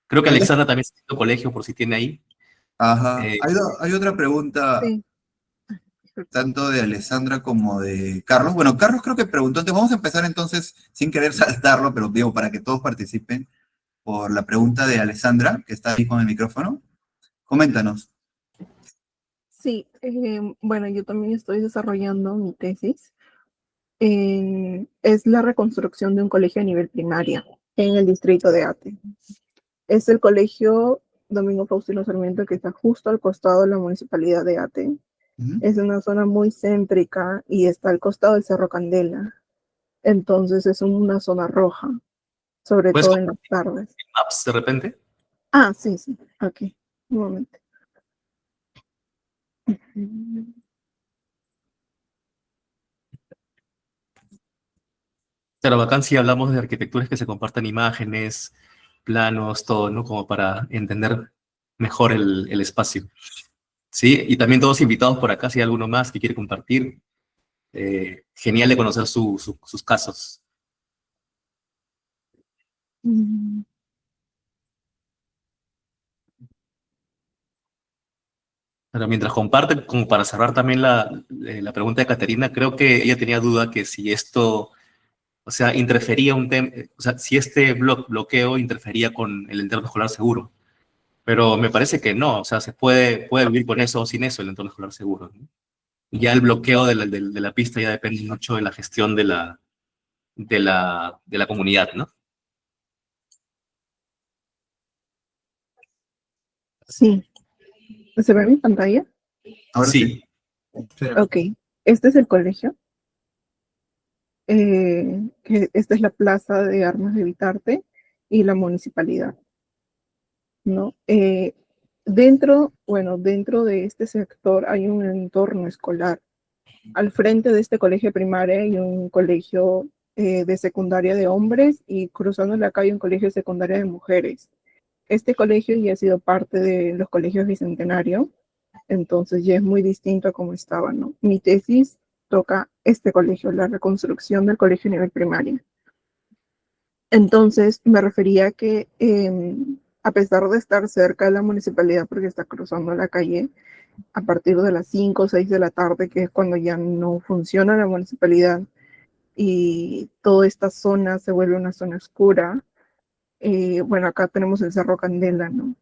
Creo que hay Alexandra también está haciendo colegio por si tiene ahí. Ajá. Eh, Hay otra pregunta, Sí. tanto de Alessandra como de Carlos. Bueno, Carlos creo que preguntó antes. Vamos a empezar entonces, sin querer saltarlo, pero digo, para que todos participen, por la pregunta de Alessandra, que está ahí con el micrófono. Coméntanos. Sí, bueno, yo también estoy desarrollando mi tesis. Es la reconstrucción de un colegio a nivel primaria en el distrito de Ate. Es el colegio Domingo Faustino Sarmiento que está justo al costado de la municipalidad de Ate. Ujú. Es una zona muy céntrica y está al costado del Cerro Candela. Entonces es una zona roja, sobre ¿Puedes todo con en las tardes. Maps de repente? Ah, sí, sí. Ok, un momento. Pero bacán si hablamos de arquitecturas que se compartan imágenes, planos, todo, ¿no? Como para entender mejor el espacio. Sí, y también todos invitados por acá, si hay alguno más que quiere compartir. Genial de conocer sus casos. Mm, Pero mientras comparten, como para cerrar también la pregunta de Caterina, creo que ella tenía duda que si esto, o sea, interfería un tema, o sea, si este bloqueo interfería con el entorno escolar seguro. Pero me parece que no, o sea, puede vivir con eso o sin eso el entorno escolar seguro, ¿no? Y ya el bloqueo de la pista ya depende mucho de la gestión de la comunidad, ¿no? sí, ¿se ve mi pantalla? Ahora sí. Sí, Ok, este es el colegio. Que esta es la Plaza de Armas de Vitarte y la municipalidad, ¿no? Dentro de este sector hay un entorno escolar. Al frente de este colegio primario hay un colegio de secundaria de hombres y cruzando la calle un colegio de secundaria de mujeres. Este colegio ya ha sido parte de los colegios Bicentenario, entonces ya es muy distinto a cómo estaba, ¿no? Mi tesis toca este colegio, la reconstrucción del colegio a nivel primario. Entonces me refería a que a pesar de estar cerca de la municipalidad porque está cruzando la calle, a partir de las 5 o 6 de la tarde, que es cuando ya no funciona la municipalidad y toda esta zona se vuelve una zona oscura, bueno, acá tenemos el Cerro Candela, ¿no?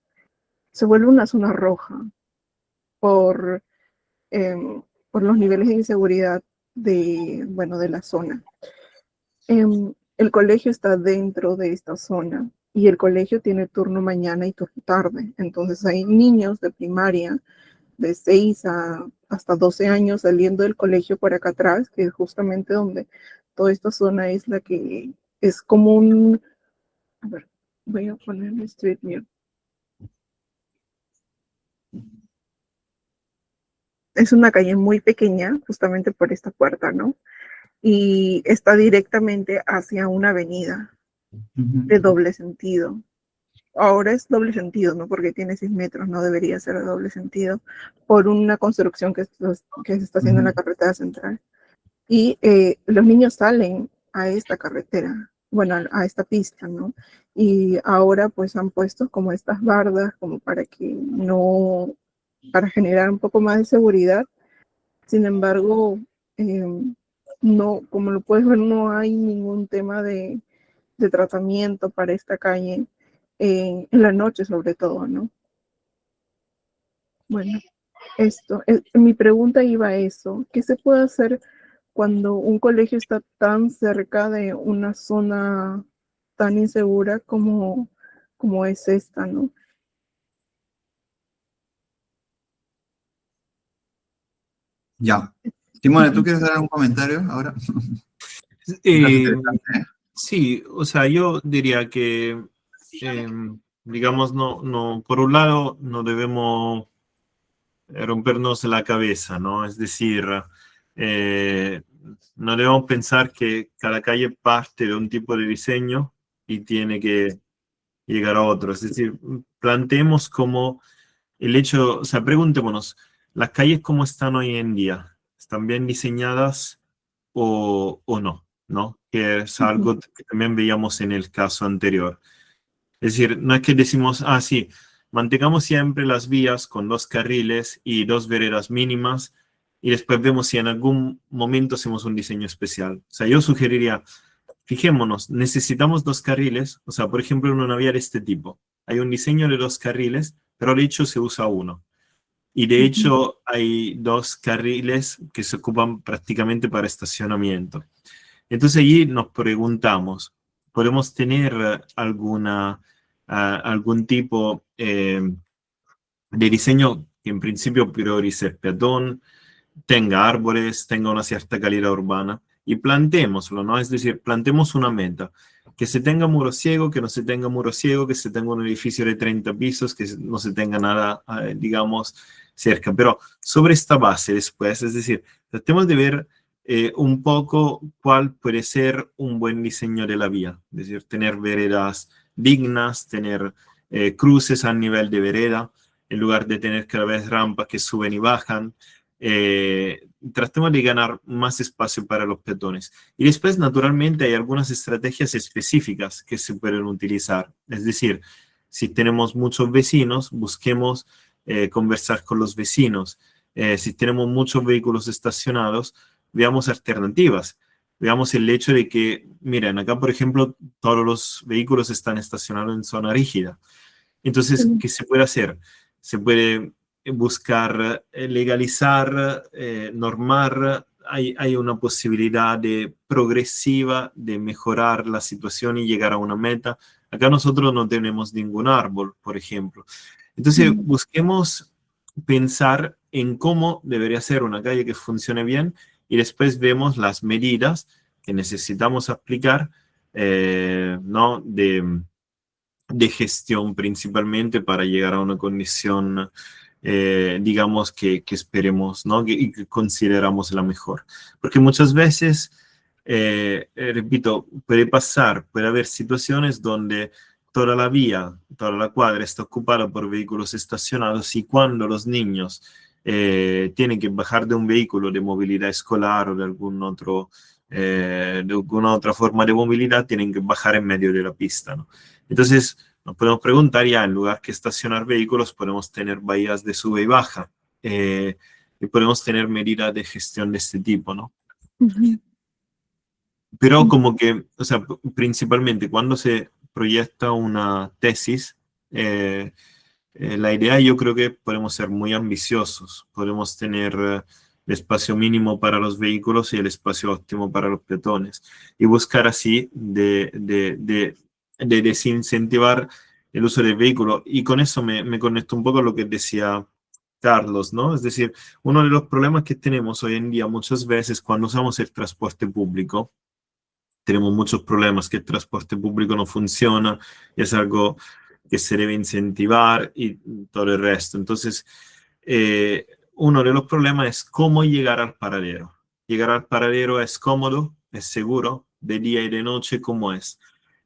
Se vuelve una zona roja por, por los niveles de inseguridad bueno, de la zona. El colegio está dentro de esta zona y el colegio tiene turno mañana y turno tarde. Entonces hay niños de primaria de 6 hasta 12 años saliendo del colegio por acá atrás, que es justamente donde toda esta zona es la que es como un... A ver, voy a poner Street View. Es una calle muy pequeña, justamente por esta puerta, ¿no? Y está directamente hacia una avenida de doble sentido. Ahora es doble sentido, ¿no? Porque tiene 6 metros, no debería ser de doble sentido, por una construcción que se está haciendo en la carretera central. Y los niños salen a esta carretera, bueno, a esta pista, ¿no? Y ahora pues han puesto como estas bardas, como para que no, para generar un poco más de seguridad. Sin embargo, no, como lo puedes ver, no hay ningún tema de tratamiento para esta calle, en la noche sobre todo, ¿no? Bueno, mi pregunta iba a eso. ¿Qué se puede hacer cuando un colegio está tan cerca de una zona tan insegura como es esta, ¿no? Ya. Simone, ¿tú quieres dar algún comentario ahora? Más Eh, interesante, ¿eh? sí, o sea, yo diría que, digamos, por un lado, no debemos rompernos la cabeza, ¿no? Es decir, eh, no debemos pensar que cada calle parte de un tipo de diseño y tiene que llegar a otro. Es decir, planteemos como el hecho, o sea, preguntémonos, ¿las calles cómo están hoy en día? ¿Están bien diseñadas o no? ¿No? Que es algo que también veíamos en el caso anterior. Es decir, no es que decimos, ah, sí, mantengamos siempre las vías con 2 carriles y 2 veredas mínimas, y después vemos si en algún momento hacemos un diseño especial. O sea, yo sugeriría, fijémonos, necesitamos 2 carriles, o sea, por ejemplo, en una vía de este tipo, hay un diseño de 2 carriles, pero de hecho se usa uno. Y de hecho hay 2 carriles que se ocupan prácticamente para estacionamiento. Entonces allí nos preguntamos, ¿podemos tener algún tipo de diseño que en principio priorice el peatón, tenga árboles, tenga una cierta calidad urbana? Y plantémoslo, ¿no? Es decir, plantemos una meta. Que se tenga muro ciego, que no se tenga muro ciego, que se tenga un edificio de 30 pisos, que no se tenga nada, digamos, cerca. Pero sobre esta base después, es decir, tratemos de ver un poco cuál puede ser un buen diseño de la vía. Es decir, tener veredas dignas, tener cruces a nivel de vereda, en lugar de tener cada vez rampas que suben y bajan. Tratemos de ganar más espacio para los peatones. Y después, naturalmente, hay algunas estrategias específicas que se pueden utilizar. Es decir, si tenemos muchos vecinos, busquemos conversar con los vecinos. Si tenemos muchos vehículos estacionados, veamos alternativas. Veamos el hecho de que, miren, acá, por ejemplo, todos los vehículos están estacionados en zona rígida. Entonces, ¿qué se puede hacer? Se puede buscar legalizar, normar. Hay una posibilidad progresiva de mejorar la situación y llegar a una meta. Acá nosotros no tenemos ningún árbol, por ejemplo. Entonces, busquemos pensar en cómo debería ser una calle que funcione bien y después vemos las medidas que necesitamos aplicar, ¿no? de gestión principalmente para llegar a una condición, digamos, que esperemos, ¿no? Y que consideramos la mejor. Porque muchas veces, repito, puede haber situaciones donde toda la vía, toda la cuadra está ocupada por vehículos estacionados y cuando los niños tienen que bajar de un vehículo de movilidad escolar o de alguna otra forma de movilidad, tienen que bajar en medio de la pista, ¿no? Entonces, nos podemos preguntar ya, en lugar que estacionar vehículos, podemos tener bahías de sube y baja y podemos tener medidas de gestión de este tipo, ¿no? Pero como que, o sea, principalmente cuando se proyecta una tesis, la idea yo creo que podemos ser muy ambiciosos, podemos tener el espacio mínimo para los vehículos y el espacio óptimo para los peatones y buscar así de desincentivar el uso del vehículo. Y con eso me conecto un poco a lo que decía Carlos, ¿no? Es decir, uno de los problemas que tenemos hoy en día muchas veces cuando usamos el transporte público, tenemos muchos problemas, que el transporte público no funciona, y es algo que se debe incentivar y todo el resto. Entonces, uno de los problemas es cómo llegar al paradero. Llegar al paradero es cómodo, es seguro, de día y de noche, ¿cómo es?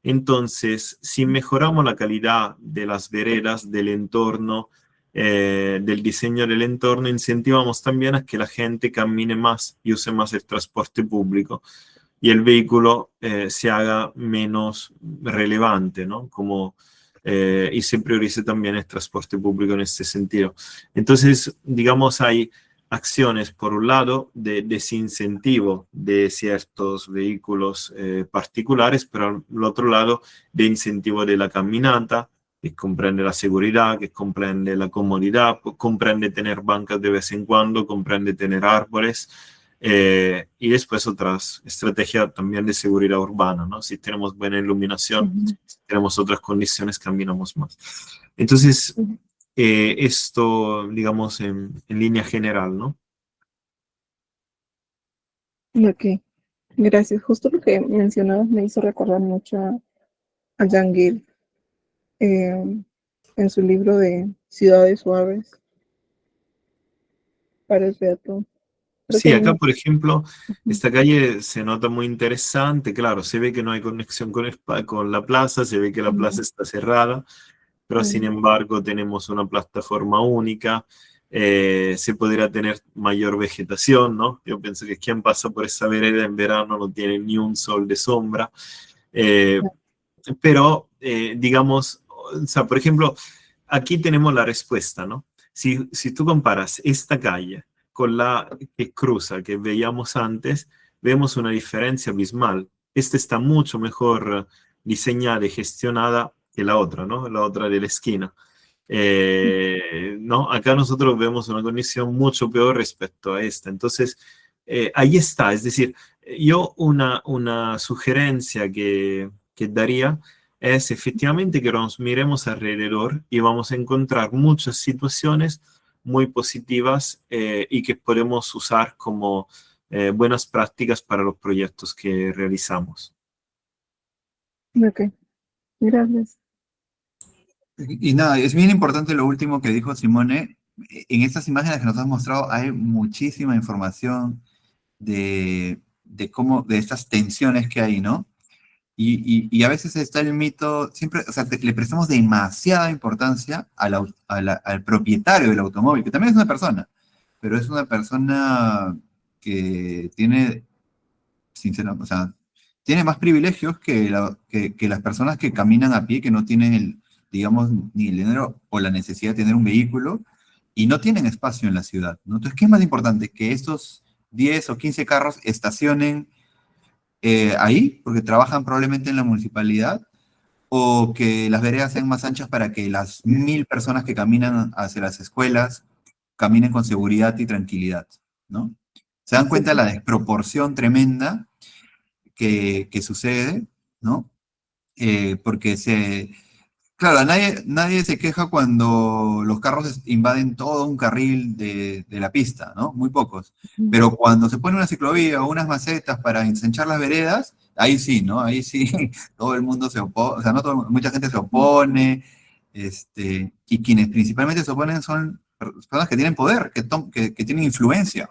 Entonces, si mejoramos la calidad de las veredas, del entorno, del diseño del entorno, incentivamos también a que la gente camine más y use más el transporte público y el vehículo se haga menos relevante, ¿no? Y se priorice también el transporte público en este sentido. Entonces, digamos, hay acciones, por un lado, de desincentivo de ciertos vehículos particulares, pero al otro lado, de incentivo de la caminata, que comprende la seguridad, que comprende la comodidad, comprende tener bancas de vez en cuando, comprende tener árboles, y después otras estrategias también de seguridad urbana, ¿no? Si tenemos buena iluminación, si tenemos otras condiciones, caminamos más. Entonces, esto, digamos, en línea general, ¿no? Ok, gracias. Justo lo que mencionabas me hizo recordar mucho a Jan Gill en su libro de Ciudades Suaves para el peatón. Creo Sí, que hay acá, una- por ejemplo, esta calle se nota muy interesante. Claro, se ve que no hay conexión con la plaza, se ve que la plaza está cerrada, pero sin embargo tenemos una plataforma única. Se podría tener mayor vegetación, ¿no? Yo pienso que quien pasa por esa vereda en verano no tiene ni un sol de sombra. Pero, digamos, o sea, por ejemplo, aquí tenemos la respuesta, ¿no? Si tú comparas esta calle con la que cruza, que veíamos antes, vemos una diferencia abismal. Esta está mucho mejor diseñada y gestionada que la otra, ¿no? La otra de la esquina. ¿No? Acá nosotros vemos una condición mucho peor respecto a esta. Entonces, ahí está. Es decir, yo una sugerencia que daría es efectivamente que nos miremos alrededor y vamos a encontrar muchas situaciones muy positivas y que podemos usar como buenas prácticas para los proyectos que realizamos. Ok, gracias. Y nada, es bien importante lo último que dijo Simone. En estas imágenes que nos has mostrado hay muchísima información de cómo, de estas tensiones que hay, ¿no? Y a veces está el mito, siempre, o sea, le prestamos demasiada importancia al propietario del automóvil, que también es una persona, pero es una persona que tiene, sinceramente, o sea, tiene más privilegios que las personas que caminan a pie, que no tienen digamos, ni el dinero o la necesidad de tener un vehículo y no tienen espacio en la ciudad, ¿no? Entonces, ¿qué es más importante? Que estos 10 o 15 carros estacionen ahí, porque trabajan probablemente en la municipalidad, o que las veredas sean más anchas para que las 1000 personas que caminan hacia las escuelas caminen con seguridad y tranquilidad, ¿no? Se dan cuenta de la desproporción tremenda que sucede, ¿no? Porque claro, nadie se queja cuando los carros invaden todo un carril de la pista, ¿no? Muy pocos. Pero cuando se pone una ciclovía o unas macetas para ensanchar las veredas, ahí sí, ¿no? Ahí sí, todo el mundo se opone, o sea, no mucha gente se opone, y quienes principalmente se oponen son personas que tienen poder, que tienen influencia.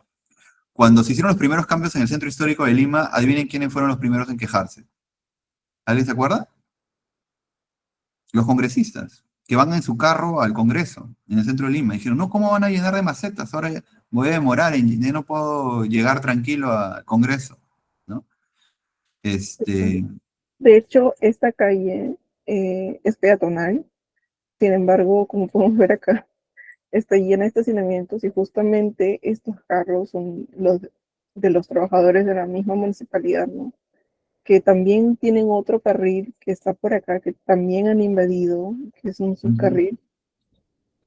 Cuando se hicieron los primeros cambios en el centro histórico de Lima, adivinen quiénes fueron los primeros en quejarse. ¿Alguien se acuerda? Los congresistas, que van en su carro al Congreso, en el centro de Lima. Dijeron, no, ¿cómo van a llenar de macetas? Ahora ya voy a demorar, ya no puedo llegar tranquilo al Congreso, ¿no? De hecho, esta calle es peatonal, sin embargo, como podemos ver acá, está llena de estacionamientos y justamente estos carros son los de los trabajadores de la misma municipalidad, ¿no? Que también tienen otro carril que está por acá, que también han invadido, que es un subcarril,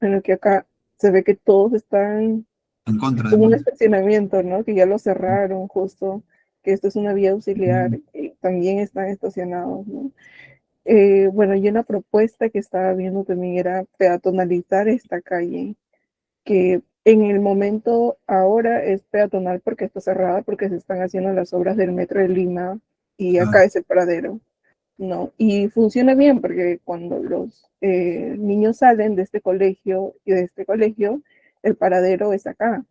en el que acá se ve que todos están en contra de como un estacionamiento, ¿no? Que ya lo cerraron justo, que esto es una vía auxiliar, y también están estacionados, ¿no? Bueno, y una propuesta que estaba viendo también era peatonalizar esta calle, que en el momento ahora es peatonal porque está cerrada, porque se están haciendo las obras del metro de Lima y acá es el paradero, ¿no? Y funciona bien porque cuando los niños salen de este colegio y de este colegio, el paradero es acá.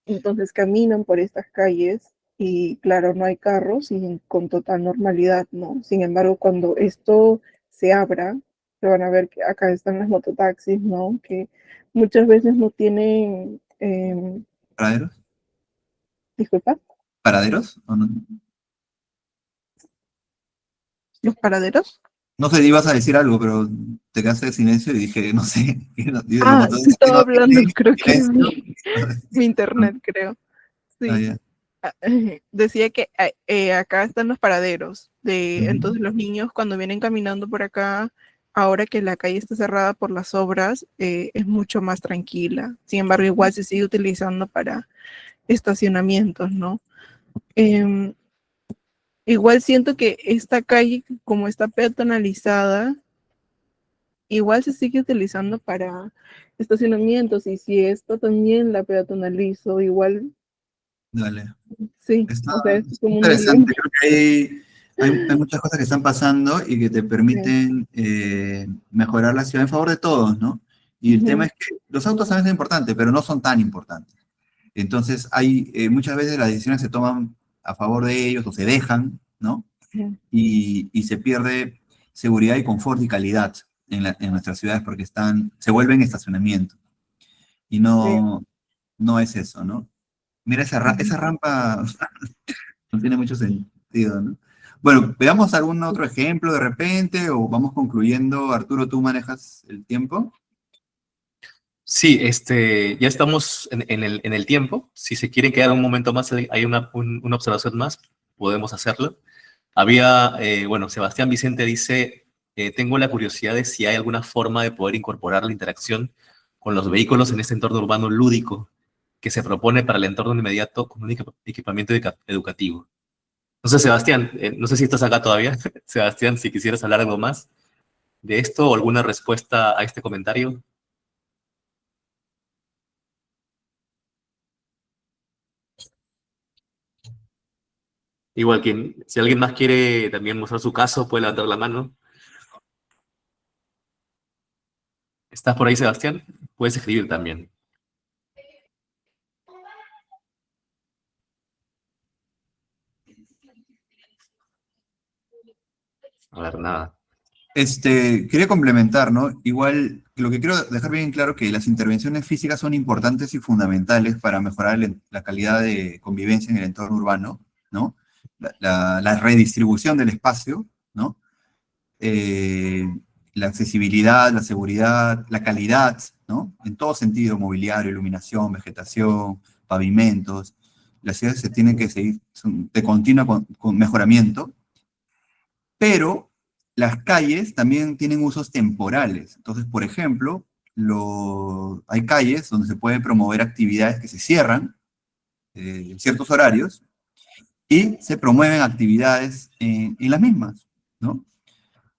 Entonces caminan por estas calles y claro, no hay carros y con total normalidad, ¿no? Sin embargo, cuando esto se abra, se van a ver que acá están las mototaxis, ¿no? Que muchas veces no tienen, ¿Paraderos? disculpa, ¿Paraderos? ¿O no? los paraderos. No sé, ibas a decir algo, pero te quedaste de silencio y dije, no sé. Ah, estaba hablando, creo que es silencio. mi internet, creo. Ah, Sí. ya. Decía que acá están los paraderos, entonces los niños cuando vienen caminando por acá, ahora que la calle está cerrada por las obras, es mucho más tranquila. Sin embargo, igual se sigue utilizando para estacionamientos, ¿no? Em, Igual siento que esta calle, como está peatonalizada, igual se sigue utilizando para estacionamientos, y si esto también la peatonalizo, igual Dale. sí, Está o sea, es como un interesante. Creo que hay muchas cosas que están pasando y que te permiten mejorar la ciudad en favor de todos, ¿no? Y el tema es que los autos también son importantes, pero no son tan importantes. Entonces, muchas veces las decisiones se toman a favor de ellos o se dejan, ¿no? Y se pierde seguridad y confort y calidad en nuestras ciudades porque se vuelven estacionamiento. Y no es eso, ¿no? Mira esa rampa, no tiene mucho sentido, ¿no? Bueno, veamos algún otro ejemplo de repente, o vamos concluyendo. Arturo, ¿tú manejas el tiempo? Sí, ya estamos en el tiempo. Si se quiere quedar un momento más, hay una observación más, podemos hacerlo. Bueno, Sebastián Vicente dice, tengo la curiosidad de si hay alguna forma de poder incorporar la interacción con los vehículos en este entorno urbano lúdico que se propone para el entorno inmediato con un equipamiento educativo. No sé, Sebastián, no sé si estás acá todavía. Sebastián, si quisieras hablar algo más de esto o alguna respuesta a este comentario. Igual, si alguien más quiere también mostrar su caso, puede levantar la mano. ¿Estás por ahí, Sebastián? Puedes escribir también. A ver, nada. Quería complementar, ¿no? Igual, lo que quiero dejar bien claro que las intervenciones físicas son importantes y fundamentales para mejorar la calidad de convivencia en el entorno urbano, ¿no? La redistribución del espacio, ¿no? Eh, la accesibilidad, la seguridad, la calidad, ¿no? En todo sentido, mobiliario, iluminación, vegetación, pavimentos. Las ciudades se tienen que seguir de continuo con mejoramiento, pero las calles también tienen usos temporales. Entonces, por ejemplo, hay calles donde se pueden promover actividades que se cierran en ciertos horarios y se promueven actividades en las mismas, ¿no?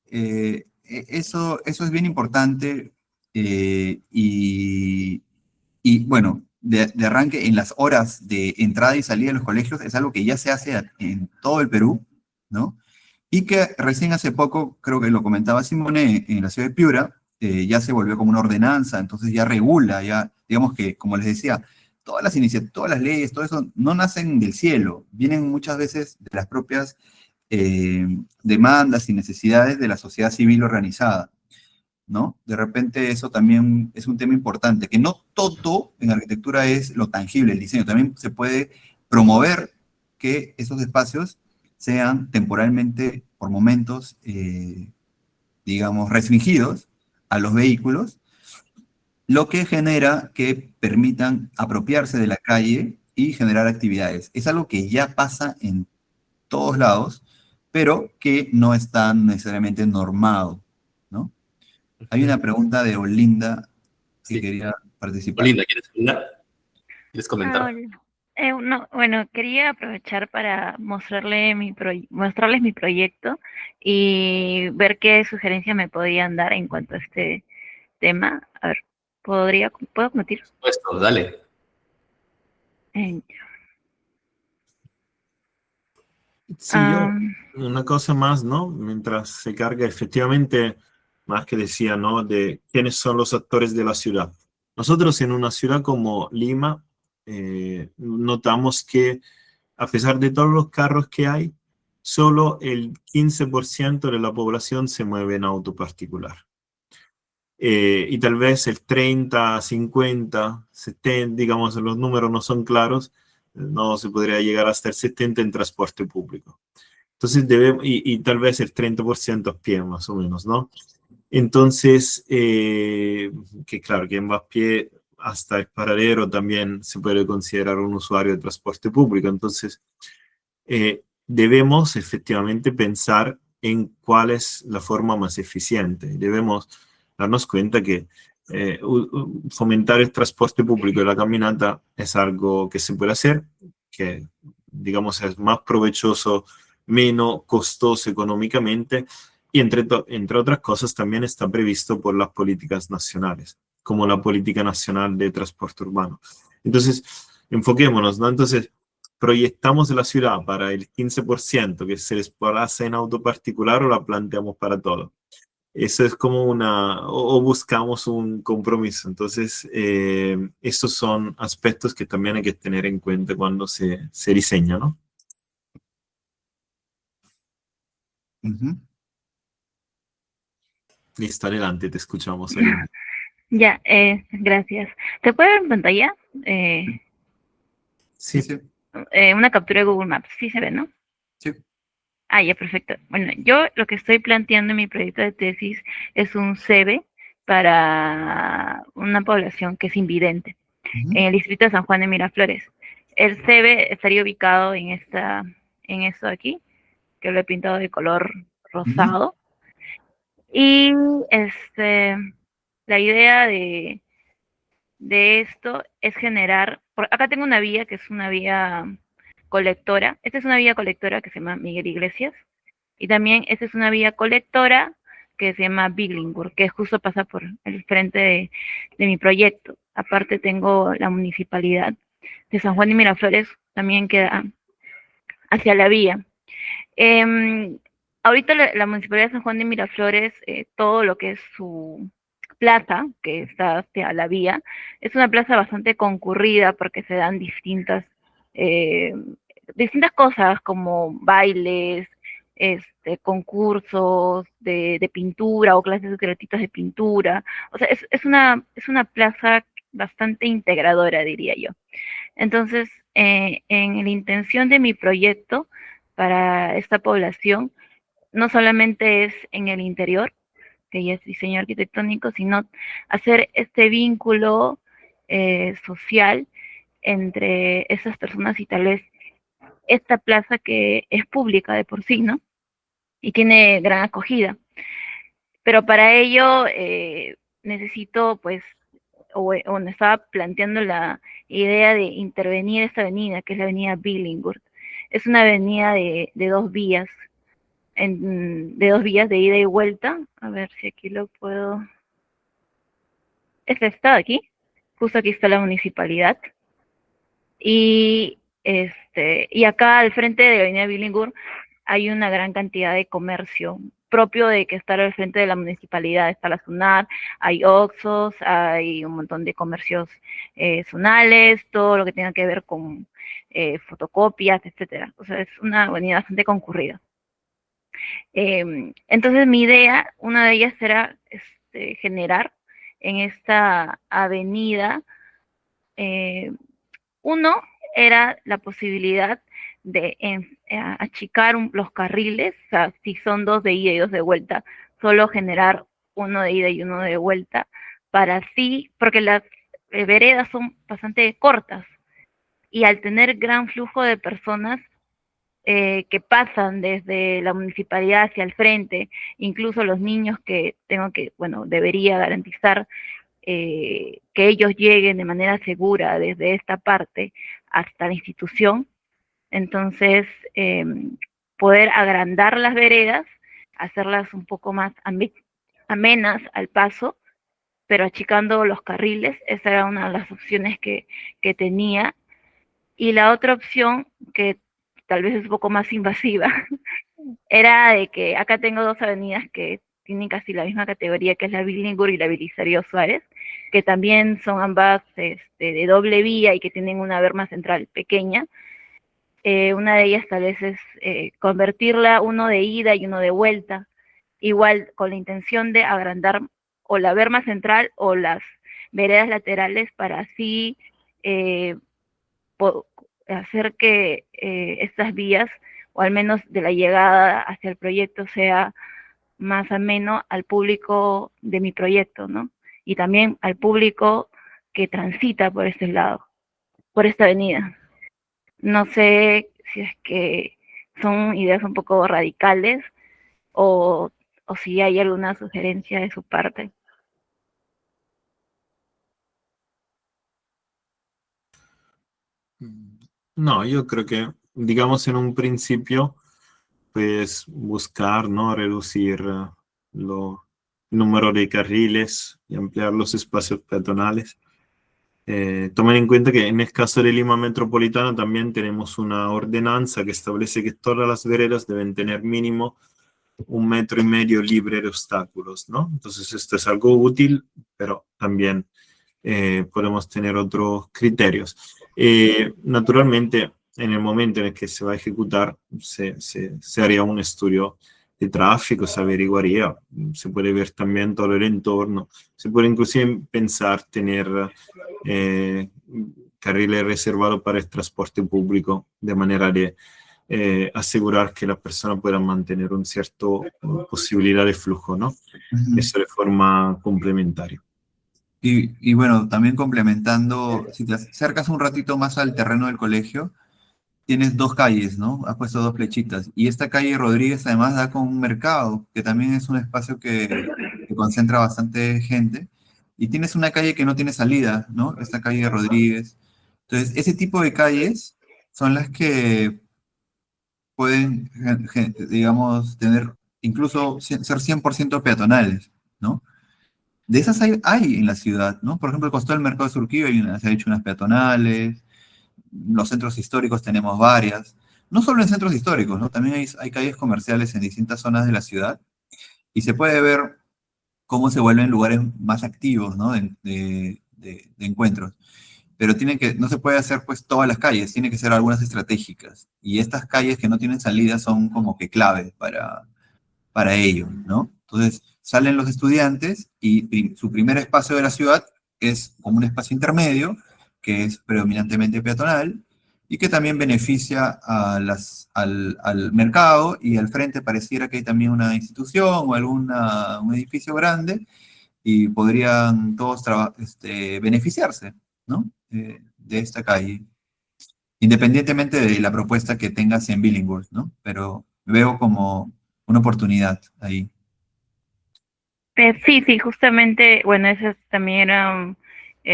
Eso es bien importante y, bueno, de arranque en las horas de entrada y salida de los colegios es algo que ya se hace en todo el Perú, ¿no? Y que recién hace poco, creo que lo comentaba Simone, en la ciudad de Piura, ya se volvió como una ordenanza, entonces ya regula, ya, digamos que, como les decía, todas las iniciativas, todas las leyes, todo eso, no nacen del cielo, vienen muchas veces de las propias demandas y necesidades de la sociedad civil organizada, ¿no? De repente eso también es un tema importante, que no todo en arquitectura es lo tangible, el diseño, también se puede promover que esos espacios sean temporalmente, por momentos, digamos, restringidos a los vehículos, lo que genera que permitan apropiarse de la calle y generar actividades. Es algo que ya pasa en todos lados, pero que no está necesariamente normado, ¿no? Hay una pregunta de Olinda que Sí. quería participar. Linda, ¿quieres hablar? ¿Quieres comentar? Hola. No, bueno, quería aprovechar para mostrarles mi proyecto y ver qué sugerencia me podían dar en cuanto a este tema. A ver, ¿puedo compartir? Por supuesto, dale. Eh, Sí, yo, am, una cosa más, ¿no? Mientras se carga, efectivamente, más que decía, ¿no? De quiénes son los actores de la ciudad. Nosotros en una ciudad como Lima, notamos que a pesar de todos los carros que hay, solo el 15% de la población se mueve en auto particular. Y tal vez el 30, 50, 70, digamos, los números no son claros, no se podría llegar hasta el 70 en transporte público. Entonces debemos, y tal vez el 30% a pie, más o menos, ¿no? Entonces, que claro, quien va a pie hasta el paradero también se puede considerar un usuario de transporte público. Entonces, debemos efectivamente pensar en cuál es la forma más eficiente. Debemos darnos cuenta que fomentar el transporte público y la caminata es algo que se puede hacer, que digamos es más provechoso, menos costoso económicamente y entre otras cosas también está previsto por las políticas nacionales, como la Política Nacional de Transporte Urbano. Entonces, enfoquémonos, ¿no? Entonces, proyectamos la ciudad para el 15% que se desplaza en auto particular o la planteamos para todo. Eso es como o buscamos un compromiso. Entonces, esos son aspectos que también hay que tener en cuenta cuando se diseña, ¿no? Ujú. Listo, adelante, te escuchamos, Olinda. ya, gracias. ¿Se puede ver en pantalla? Sí, Sí, sí, Una captura de Google Maps, sí se ve, ¿no? sí. Ah, ya, perfecto. Bueno, yo lo que estoy planteando en mi proyecto de tesis es un CEBE para una población que es invidente, Ujú, en el distrito de San Juan de Miraflores. El CEBE estaría ubicado en esto de aquí, que lo he pintado de color ujú, rosado. Y la idea de esto es generar, acá tengo una vía que es una vía colectora. Esta es una vía colectora que se llama Miguel Iglesias. Y también esta es una vía colectora que se llama Billingur, que justo pasa por el frente de mi proyecto. Aparte tengo la municipalidad de San Juan de Miraflores, también queda hacia la vía. Eh, Ahorita la municipalidad de San Juan de Miraflores, todo lo que es su plaza, que está hacia la vía, es una plaza bastante concurrida porque se dan eh, distintas cosas como bailes, concursos de pintura o clases gratuitas de pintura. O sea, es una plaza bastante integradora, diría yo. Entonces, en la intención de mi proyecto para esta población, no solamente es en el interior, que ya es diseño arquitectónico, sino hacer este vínculo social entre esas personas y tal vez esta plaza que es pública de por sí, ¿no? Y tiene gran acogida. Pero para ello necesito, pues, o me estaba planteando la idea de intervenir esta avenida, que es la avenida Billinghurst. Es una avenida de dos vías, de dos vías de ida y vuelta. A ver si aquí lo puedo. Esta está aquí, justo aquí está la municipalidad. Y acá al frente de la avenida Billinghurst hay una gran cantidad de comercio propio de que estar al frente de la municipalidad. Está la SUNAT, hay Oxxos, hay un montón de comercios zonales, todo lo que tenga que ver con fotocopias, etcétera. O sea, es una avenida bastante concurrida. Entonces mi idea, una de ellas era generar en esta avenida, eh, uno era la posibilidad de achicar los carriles, o sea, si son dos de ida y dos de vuelta, solo generar uno de ida y uno de vuelta, para así, porque las veredas son bastante cortas y al tener gran flujo de personas que pasan desde la municipalidad hacia el frente, incluso los niños que tengo que, bueno, debería garantizar que ellos lleguen de manera segura desde esta parte hasta la institución. Entonces, poder agrandar las veredas, hacerlas un poco más amenas al paso, pero achicando los carriles. Esa era una de las opciones que tenía. Y la otra opción, que tal vez es un poco más invasiva, era de que acá tengo dos avenidas que tienen casi la misma categoría, que es la Billinghurst y la Belisario Suárez, que también son ambas de doble vía y que tienen una berma central pequeña. Una de ellas tal vez es convertirla uno de ida y uno de vuelta, igual con la intención de agrandar o la berma central o las veredas laterales para así eh, hacer que estas vías, o al menos de la llegada hacia el proyecto, sea más ameno al público de mi proyecto, ¿no? Y también al público que transita por este lado, por esta avenida. No sé si es que son ideas un poco radicales o, o si hay alguna sugerencia de su parte. No, yo creo que, digamos, en un principio, pues buscar, ¿no? Reducir el número de carriles y ampliar los espacios peatonales. Tomen en cuenta que en el caso de Lima Metropolitana también tenemos una ordenanza que establece que todas las veredas deben tener mínimo 1,5 metros libre de obstáculos, ¿no? Entonces esto es algo útil, pero también podemos tener otros criterios. Naturalmente, en el momento en el que se va a ejecutar, se haría un estudio de tráfico, se averiguaría, se puede ver también todo el entorno, se puede inclusive pensar tener carriles reservados para el transporte público, de manera de asegurar que las personas puedan mantener un cierto posibilidad de flujo, ¿no? Ujú. Eso de forma complementaria. Y bueno, también complementando, si te acercas un ratito más al terreno del colegio, tienes dos calles, ¿no? Has puesto dos flechitas. Y esta calle Rodríguez además da con un mercado, que también es un espacio que concentra bastante gente. Y tienes una calle que no tiene salida, ¿no? Esta calle Rodríguez. Entonces, ese tipo de calles son las que pueden, digamos, tener incluso ser 100% peatonales, ¿no? De esas hay en la ciudad, ¿no? Por ejemplo, el costado del mercado de Surquillo se ha hecho unas peatonales, los centros históricos tenemos varias, no solo en centros históricos, ¿no? También hay calles comerciales en distintas zonas de la ciudad y se puede ver cómo se vuelven lugares más activos, ¿no? De encuentros. Pero no se puede hacer pues todas las calles, tiene que ser algunas estratégicas. Y estas calles que no tienen salida son como que clave para ello, ¿no? Entonces, salen los estudiantes y su primer espacio de la ciudad es como un espacio intermedio, que es predominantemente peatonal, y que también beneficia al mercado, y al frente pareciera que hay también una institución o un edificio grande, y podrían todos beneficiarse, ¿no? De esta calle, independientemente de la propuesta que tengas en Billinghurst, ¿no? Pero veo como una oportunidad ahí. Sí, sí, justamente, bueno, esa también era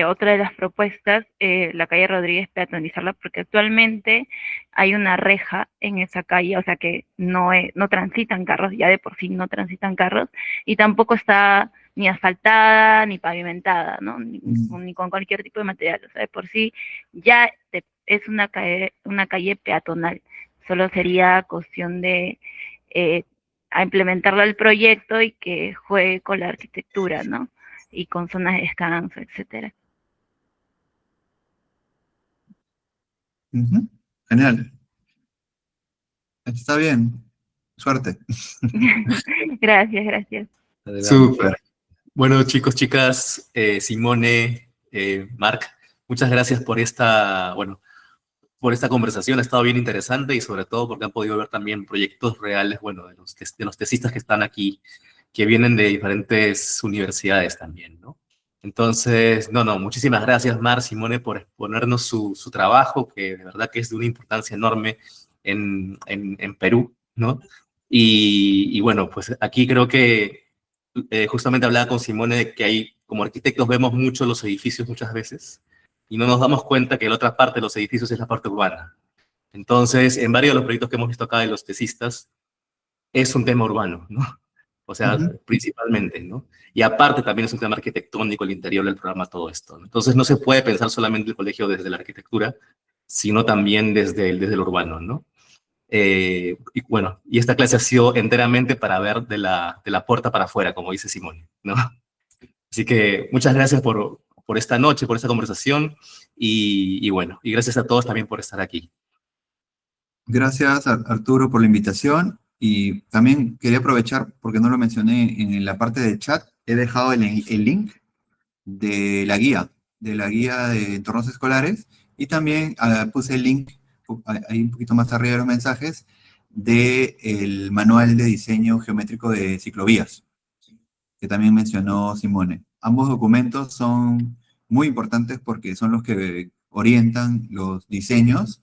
otra de las propuestas, la calle Rodríguez peatonizarla, porque actualmente hay una reja en esa calle, o sea que no transitan carros, ya de por sí no transitan carros, y tampoco está ni asfaltada ni pavimentada, ¿no? Ni con cualquier tipo de material, o sea, de por sí ya es una calle peatonal, solo sería cuestión de a implementarlo al proyecto y que juegue con la arquitectura, ¿no? Y con zonas de descanso, etcétera. Ujú. Genial. Está bien. Suerte. Gracias, gracias. Adelante. Súper. Bueno, chicos, chicas, Simone, Marc, muchas gracias por por esta conversación. Ha estado bien interesante y sobre todo porque han podido ver también proyectos reales, bueno, de los tesistas que están aquí, que vienen de diferentes universidades también, ¿no? Entonces, no, muchísimas gracias, Mar, Simone, por exponernos su trabajo, que de verdad que es de una importancia enorme en Perú, ¿no? Y bueno, pues aquí creo que justamente hablaba con Simone de que hay, como arquitectos, vemos mucho los edificios muchas veces y no nos damos cuenta que la otra parte de los edificios es la parte urbana. Entonces, en varios de los proyectos que hemos visto acá de los tesistas, es un tema urbano, ¿no? O sea, Ujú. principalmente, ¿no? Y aparte también es un tema arquitectónico, el interior del programa, todo esto, ¿no? Entonces no se puede pensar solamente el colegio desde la arquitectura, sino también desde el urbano, ¿no? Y bueno, y esta clase ha sido enteramente para ver de la puerta para afuera, como dice Simón, ¿no? Así que muchas gracias por esta noche, por esta conversación, y bueno, y gracias a todos también por estar aquí. Gracias, Arturo, por la invitación. Y también quería aprovechar, porque no lo mencioné en la parte de chat, he dejado el link de la guía de entornos escolares, y también puse el link ahí un poquito más arriba de los mensajes del manual de diseño geométrico de ciclovías, que también mencionó Simone. Ambos documentos son muy importantes porque son los que orientan los diseños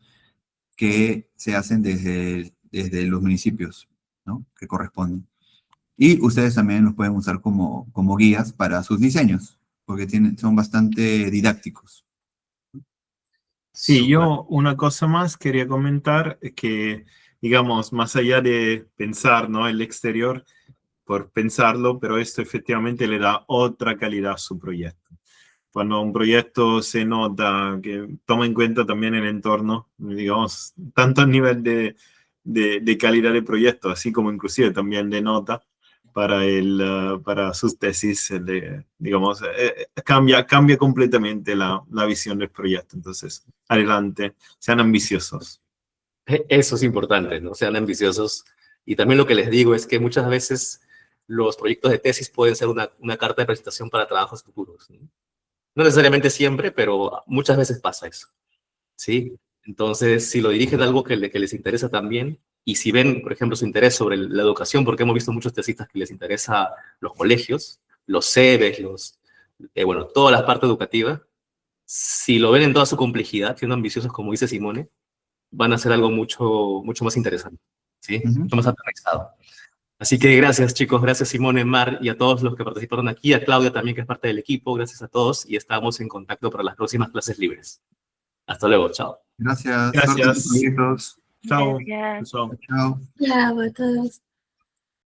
que se hacen desde los municipios, ¿no? Que corresponden. Y ustedes también los pueden usar como guías para sus diseños, porque son bastante didácticos. Sí, Súper. yo una cosa más quería comentar que, digamos, más allá de pensar, ¿no? El exterior por pensarlo, pero esto efectivamente le da otra calidad a su proyecto. Cuando un proyecto se nota que toma en cuenta también el entorno, digamos, tanto a nivel de calidad de proyecto, así como inclusive también de nota para sus tesis, digamos, cambia completamente la visión del proyecto. Entonces, adelante, sean ambiciosos. Eso es importante, ¿no? Sean ambiciosos. Y también lo que les digo es que muchas veces los proyectos de tesis pueden ser una carta de presentación para trabajos futuros, ¿no? No necesariamente siempre, pero muchas veces pasa eso, ¿sí? Entonces, si lo dirigen a algo que les interesa también, y si ven, por ejemplo, su interés sobre la educación, porque hemos visto muchos tesistas que les interesa los colegios, los CEBES, bueno, toda la parte educativa, si lo ven en toda su complejidad, siendo ambiciosos, como dice Simone, van a hacer algo mucho, mucho más interesante, ¿sí? Ujú. Mucho más aterrizado. Así que gracias, chicos, gracias Simone, Mar, y a todos los que participaron aquí, a Claudia también, que es parte del equipo, gracias a todos, y estamos en contacto para las próximas clases libres. Hasta luego, chao. Gracias. Suerte en tus Gracias. proyectos. Chao. Gracias. Chao. Chao. Chao a todos.